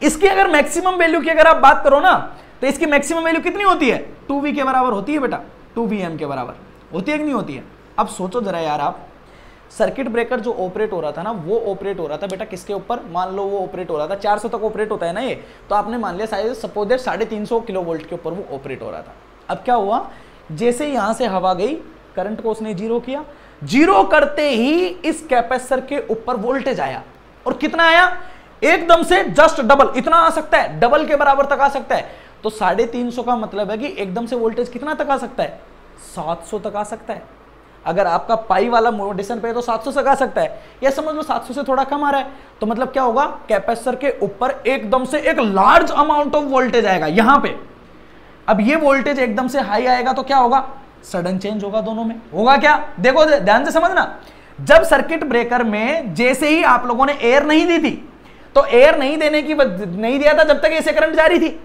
Speaker 1: इसकी अगर मैक्सिमम वैल्यू की अगर आप बात करो ना, तो इसकी मैक्सिमम वैल्यू कितनी होती है? 2V के बराबर होती है बेटा, 2Vm के बराबर होती है कि नहीं होती है? अब सोचो जरा यार, आप सर्किट ब्रेकर जो ऑपरेट हो रहा था ना, वो ऑपरेट हो रहा था बेटा किसके ऊपर? मान लो वो ऑपरेट हो रहा था 400 तक ऑपरेट होता है ना ये, तो आपने मान लिया शायद सपोज दैट 350 किलो वोल्ट के ऊपर वो ऑपरेट हो रहा था। अब क्या हुआ? जैसे यहां से हवा गई, करंट को उसने जीरो किया, जीरो करते ही इस कैपेसिटर के ऊपर वोल्टेज आया, और कितना आया? एकदम से जस्ट डबल, इतना आ सकता है, डबल के बराबर तक आ सकता है। तो 350 का मतलब है कि एकदम से वोल्टेज कितना तक आ सकता है? 700 तक आ सकता है। अगर आपका पाई वाला मोडेशन पे है तो 700 तक आ सकता है, या समझ लो 700 से थोड़ा कम आ रहा है, तो मतलब क्या होगा? कैपेसिटर के ऊपर एकदम से एक लार्ज अमाउंट ऑफ वोल्टेज आएगा यहां पे। अब ये वोल्टेज एकदम से हाई आएगा तो क्या होगा? सडन चेंज होगा दोनों में, होगा क्या? देखो ध्यान से समझना, जब सर्किट ब्रेकर में जैसे ही आप लोगों ने एयर नहीं दी थी, तो एयर नहीं देने की नहीं दिया था जब तक ऐसे करंट जारी थी,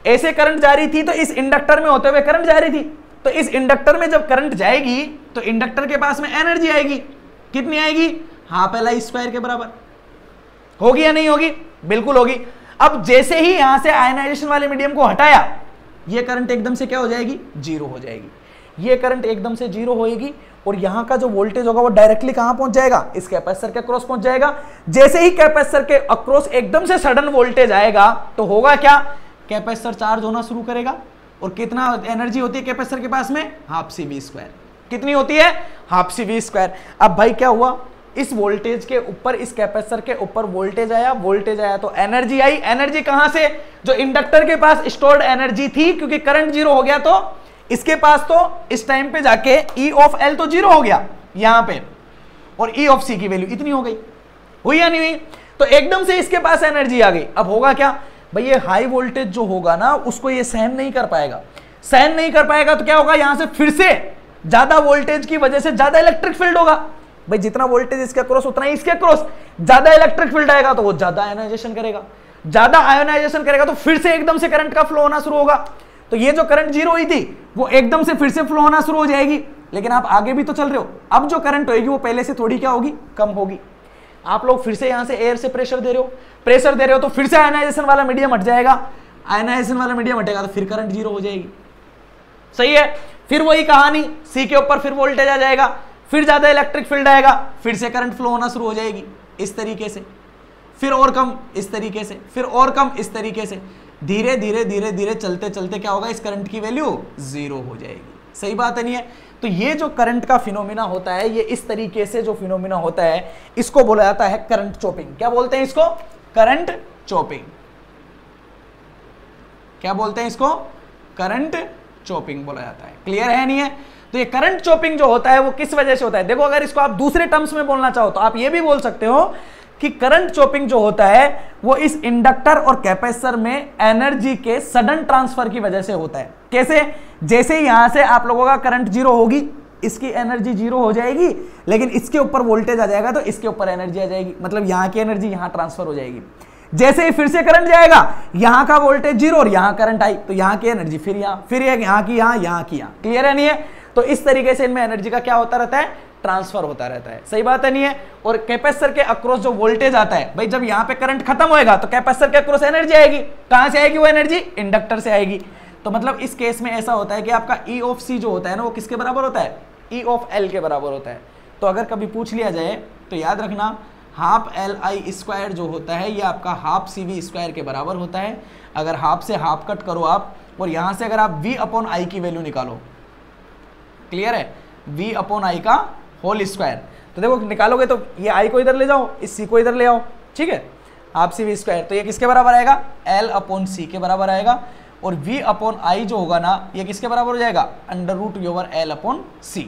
Speaker 1: ऐसे करंट जारी थी तो इस इंडक्टर में होते हुए करंट जारी थी। तो इस इंडक्टर में जब करंट जाएगी तो इंडक्टर के पास में एनर्जी आएगी, कितनी आएगी? हाफ एल आई स्क्वायर के बराबर। होगी या नहीं होगी? बिल्कुल होगी। अब जैसे ही यहां से आयनाइजेशन वाले मीडियम को हटाया, ये करंट एकदम से क्या हो जाएगी? जीरो हो जाएगी। ये करंट एकदम से जीरो होएगी और यहां का जो वोल्टेज होगा वो डायरेक्टली कहां पहुंच जाएगा? इस कैपेसिटर के अक्रॉस पहुंच जाएगा। जैसे ही कैपेसिटर के अक्रॉस एकदम से सडन वोल्टेज आएगा तो होगा क्या? कैपेसिटर चार्ज होना शुरू करेगा। और कितना एनर्जी होती है कैपेसिटर के पास में? Half C V square. कितनी होती है? Half C V square. अब भाई क्या हुआ? इस वोल्टेज के ऊपर, इस कैपेसिटर के ऊपर वोल्टेज आया, वोल्टेज आया तो एनर्जी आई। एनर्जी कहां से? जो इंडक्टर के पास स्टोर्ड एनर्जी थी, क्योंकि करंट जीरो हो गया तो इसके पास तो इस टाइम पे जाके E ऑफ L तो जीरो हो गया यहां पे, और E ऑफ C की वैल्यू इतनी हो गई। हुई या नहीं हुई? तो एकदम से इसके पास एनर्जी आ गई। अब होगा क्या भाई? ये हाई वोल्टेज जो होगा ना, उसको ये सहन नहीं कर पाएगा। सहन नहीं कर पाएगा तो क्या होगा? यहां से फिर से ज्यादा वोल्टेज की वजह से ज्यादा इलेक्ट्रिक फील्ड होगा। भाई जितना वोल्टेज इसके अक्रॉस उतना ही इसके अक्रॉस ज्यादा इलेक्ट्रिक फील्ड आएगा, तो वो ज्यादा आयोनाइजेशन करेगा। ज्यादा आयोनाइजेशन करेगा तो फिर से एकदम से करंट का फ्लो होना शुरू होगा। तो ये जो करंट जीरो हुई थी वो एकदम से फिर से फ्लो होना शुरू हो जाएगी। लेकिन आप आगे भी तो चल रहे हो, अब जो करंट होगी वो पहले से थोड़ी क्या होगी? कम होगी। आप लोग फिर से यहां से एयर से प्रेशर दे रहे हो, प्रेशर दे रहे हो तो फिर से आयनाइजेशन वाला मीडियम हट जाएगा। आयनाइजेशन वाला मीडियम हटेगा तो फिर करंट जीरो हो जाएगी। सही है? फिर वही कहानी, सी के ऊपर फिर वोल्टेज आ जाएगा, फिर ज्यादा इलेक्ट्रिक फील्ड आएगा, फिर से करंट फ्लो होना शुरू हो जाएगी इस तरीके से, फिर और कम इस तरीके से, फिर और कम इस तरीके से। धीरे धीरे धीरे धीरे चलते चलते क्या होगा? इस करंट की वैल्यू जीरो हो जाएगी। सही बात है नहीं है? तो ये जो करंट का फिनोमिना होता है, ये इस तरीके से जो फिनोमिना होता है, इसको बोला जाता है करंट चॉपिंग। क्या बोलते हैं इसको? Current chopping. क्या बोलते हैं इसको? करंट चॉपिंग बोला जाता है। क्लियर है नहीं है? तो ये करंट चॉपिंग जो होता है वो किस वजह से होता है? देखो, अगर इसको आप दूसरे टर्म्स में बोलना चाहो तो आप ये भी बोल सकते हो कि करंट चॉपिंग जो होता है वो इस इंडक्टर और कैपेसिटर में एनर्जी के सडन ट्रांसफर की वजह से होता है। कैसे? जैसे यहां से आप लोगों का करंट जीरो होगी, इसकी एनर्जी जीरो हो जाएगी, लेकिन इसके ऊपर वोल्टेज आ जाएगा तो इसके ऊपर एनर्जी आ जाएगी, मतलब यहां की एनर्जी यहां ट्रांसफर हो जाएगी। जैसे ही फिर से करंट जाएगा, यहां का वोल्टेज जीरो और यहां करंट आई तो यहां की एनर्जी फिर यहां, फिर यहां की यहां, यहां की यहां। क्लियर है नहीं है? तो इस तरीके से इनमें एनर्जी का क्या होता रहता है? ट्रांसफर होता रहता है। सही बात है नहीं है? और कैपेसिटर के अक्रॉस जो वोल्टेज आता है, भाई जब यहां पे करंट खत्म होएगा तो कैपेसिटर के अक्रॉस एनर्जी आएगी। कहां से आएगी वो एनर्जी? इंडक्टर से आएगी। तो मतलब इस केस में ऐसा होता है कि आपका E ऑफ C जो होता है ना, वो किसके बराबर होता है? E ऑफ L के बराबर होता है। तो अगर कभी पूछ लिया जाए तो याद रखना, हाफ एल आई स्क्वायर जो होता है ये आपका हाफ सी वी स्क्वायर के बराबर होता है। अगर हाफ से हाफ कट करो आप, और यहां से अगर आप V अपॉन आई की वैल्यू निकालो, क्लियर है? V अपॉन आई का होल स्क्वायर, तो देखो निकालोगे तो ये I को इधर ले जाओ, इस C को इधर ले आओ, ठीक है? हाफ सी वी स्क्वायर, तो ये किसके बराबर आएगा? L अपॉन C के बराबर आएगा। और V अपॉन आई जो होगा ना, ये किसके बराबर हो जाएगा? Under root over L upon C।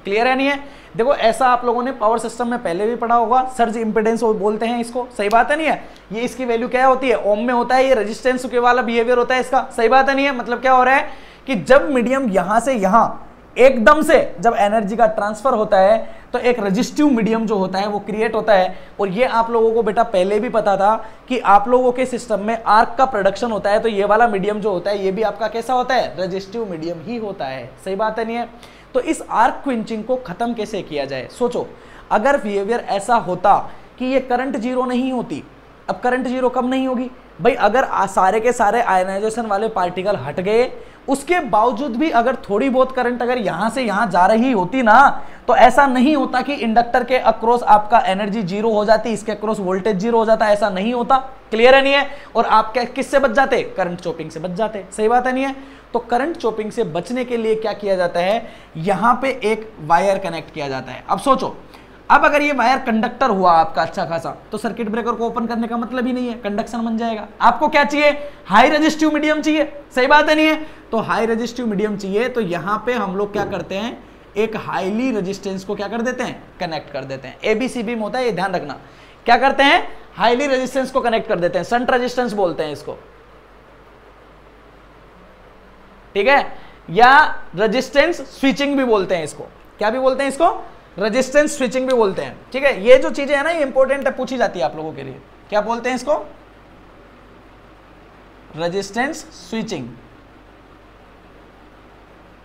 Speaker 1: Clear है नहीं है? देखो ऐसा आप लोगों ने पावर सिस्टम में पहले भी पढ़ा होगा, सर्ज इंपेडेंस बोलते हैं इसको। सही बात है नहीं है? ये इसकी वैल्यू क्या होती है? ओम में होता है। ये रेजिस्टेंस के वाला बिहेवियर होता है इसका। सही बात है नहीं है? मतलब क्या हो रहा है कि जब मीडियम यहां से यहां एकदम से जब एनर्जी का ट्रांसफर होता है तो एक रेजिस्टिव मीडियम जो होता है वो क्रिएट होता है। और ये आप लोगों को बेटा पहले भी पता था कि आप लोगों के सिस्टम में आर्क का प्रोडक्शन होता है, तो ये वाला मीडियम जो होता है ये भी आपका कैसा होता है? रेजिस्टिव मीडियम ही होता है। सही बात है नहीं है? तो इस आर्क क्विंचिंग को खत्म कैसे किया जाए? सोचो, अगर बिहेवियर ऐसा होता कि ये करंट जीरो नहीं होती, अब करंट जीरो कब नहीं होगी भाई? अगर सारे के सारे आयनाइजेशन वाले पार्टिकल हट गए, उसके बावजूद भी अगर थोड़ी बहुत करंट अगर यहां से यहां जा रही होती ना, तो ऐसा नहीं होता कि इंडक्टर के अक्रॉस आपका एनर्जी जीरो हो जाती, इसके अक्रॉस वोल्टेज जीरो हो जाता। ऐसा नहीं होता। क्लियर है नहीं है? और आप क्या किससे बच जाते? करंट चॉपिंग से बच जाते। सही बात है नहीं है? तो करंट चॉपिंग से बचने के लिए क्या किया जाता है? यहां पे एक वायर कनेक्ट किया जाता है। अब सोचो, अब अगर ये वायर कंडक्टर हुआ आपका अच्छा खासा, तो सर्किट ब्रेकर को ओपन करने का मतलब ही नहीं है, कंडक्शन बन जाएगा। आपको क्या चाहिए? हाई रेजिस्टिव मीडियम चाहिए। सही बात है नहीं है? तो हाई रेजिस्टिव मीडियम चाहिए, तो यहां पे हम लोग क्या करते हैं? एक हाईली रेजिस्टेंस को क्या कर देते हैं? कनेक्ट कर देते हैं। एबीसीबी में होता है, ये ध्यान रखना। क्या करते हैं? हाईली रेजिस्टेंस को कनेक्ट कर देते हैं। शंट रेजिस्टेंस बोलते हैं इसको, ठीक है? या रेजिस्टेंस स्विचिंग भी बोलते हैं इसको। क्या भी बोलते हैं इसको? रेजिस्टेंस स्विचिंग भी बोलते हैं, ठीक है। ये जो चीजें है ना ये इंपॉर्टेंट है, पूछी जाती है आप लोगों के लिए। क्या बोलते हैं इसको? रेजिस्टेंस स्विचिंग,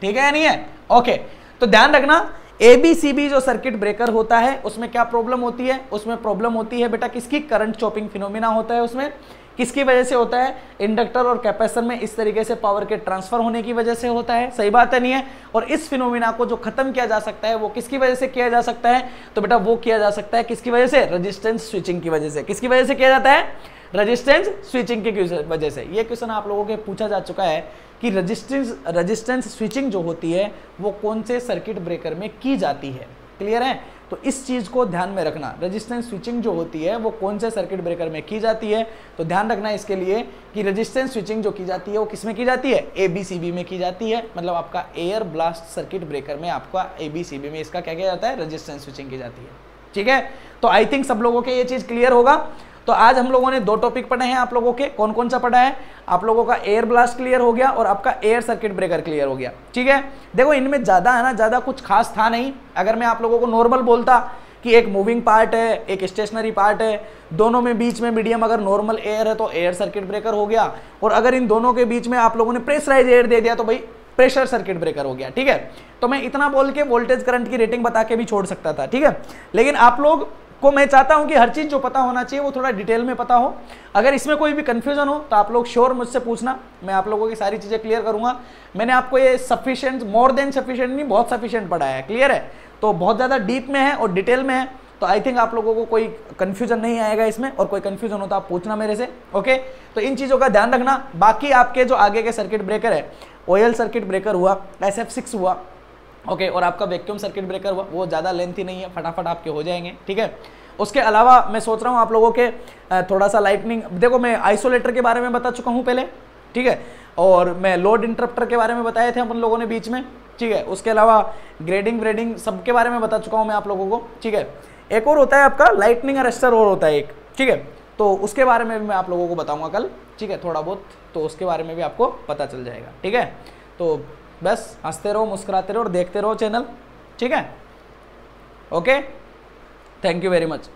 Speaker 1: ठीक है या नहीं है? ओके, तो ध्यान रखना एबीसीबी जो सर्किट ब्रेकर होता है उसमें क्या प्रॉब्लम होती है? उसमें प्रॉब्लम होती है बेटा किसकी? करंट चॉपिंग फिनोमिना होता है उसमें। किसकी वजह से होता है? इंडक्टर और कैपेसिटर में इस तरीके से पावर के ट्रांसफर होने की वजह से होता है, सही बात है नहीं है? और इस फिनोमिना को जो खत्म किया जा सकता है वो किसकी वजह से किया जा सकता है? तो बेटा वो किया जा सकता है किसकी वजह से? रेजिस्टेंस स्विचिंग की वजह से। किसकी वजह से किया जाता है? रेजिस्टेंस स्विचिंग की वजह से। ये क्वेश्चन आप लोगों के पूछा जा चुका है कि रेजिस्टेंस स्विचिंग जो होती है वो कौन से सर्किट ब्रेकर में की जाती है, क्लियर है? तो इस चीज को ध्यान में रखना, रेजिस्टेंस स्विचिंग जो होती है वो कौन से सर्किट ब्रेकर में की जाती है। तो ध्यान रखना इसके लिए कि रेजिस्टेंस स्विचिंग जो की जाती है वो किस में की जाती है? एबीसीबी में की जाती है, मतलब आपका एयर ब्लास्ट सर्किट ब्रेकर में आपका एबीसीबी में इसका क्या किया जाता है? रेजिस्टेंस स्विचिंग की जाती है, ठीक है। तो आई थिंक सब लोगों के ये चीज क्लियर होगा। तो आज हम लोगों ने 2 टॉपिक पढ़े हैं आप लोगों के। कौन कौन सा पढ़ा है? आप लोगों का एयर ब्लास्ट क्लियर हो गया और आपका एयर सर्किट ब्रेकर क्लियर हो गया, ठीक है। देखो इनमें ज्यादा है ना, ज्यादा कुछ खास था नहीं। अगर मैं आप लोगों को नॉर्मल बोलता कि एक मूविंग पार्ट है, एक स्टेशनरी पार्ट है, दोनों में बीच में मीडियम अगर नॉर्मल एयर है तो एयर सर्किट ब्रेकर हो गया, और अगर इन दोनों के बीच में आप लोगों ने प्रेशराइज एयर दे दिया तो भाई प्रेशर सर्किट ब्रेकर हो गया, ठीक है। तो मैं इतना बोल के वोल्टेज करंट की रेटिंग बता के भी छोड़ सकता था, ठीक है। लेकिन आप लोग को मैं चाहता हूं कि हर चीज जो पता होना चाहिए वो थोड़ा डिटेल में पता हो। अगर इसमें कोई भी कंफ्यूजन हो तो आप लोग श्योर मुझसे पूछना, मैं आप लोगों की सारी चीजें क्लियर करूंगा। मैंने आपको ये सफिशिएंट, मोर देन सफिशिएंट नहीं, बहुत सफिशिएंट पढ़ाया है, क्लियर है। तो बहुत ज्यादा डीप में है और डिटेल में है, तो आई थिंक आप लोगों को कोई कंफ्यूजन नहीं आएगा इसमें, और कोई कंफ्यूजन हो तो आप पूछना मेरे से, ओके। तो इन चीजों का ध्यान रखना। बाकी आपके जो आगे के सर्किट ब्रेकर है, ऑयल सर्किट ब्रेकर हुआ, SF6 हुआ, ओके, और आपका वैक्यूम सर्किट ब्रेकर हुआ, वो ज़्यादा लेंथी नहीं है, फटाफट आपके हो जाएंगे, ठीक है। उसके अलावा मैं सोच रहा हूँ आप लोगों के थोड़ा सा लाइटनिंग, देखो मैं आइसोलेटर के बारे में बता चुका हूँ पहले, ठीक है, और मैं लोड इंटरप्टर के बारे में बताए थे अपन लोगों ने बीच में, ठीक है। उसके अलावा ग्रेडिंग व्रेडिंग सब के बारे में बता चुका हूँ मैं आप लोगों को, ठीक है। एक और होता है आपका लाइटनिंग अरेस्टर, और होता है एक, ठीक है। तो उसके बारे में भी मैं आप लोगों को बताऊँगा कल, ठीक है, थोड़ा बहुत, तो उसके बारे में भी आपको पता चल जाएगा, ठीक है। तो बस हंसते रहो, मुस्कुराते रहो और देखते रहो चैनल, ठीक है, okay. Thank you very much.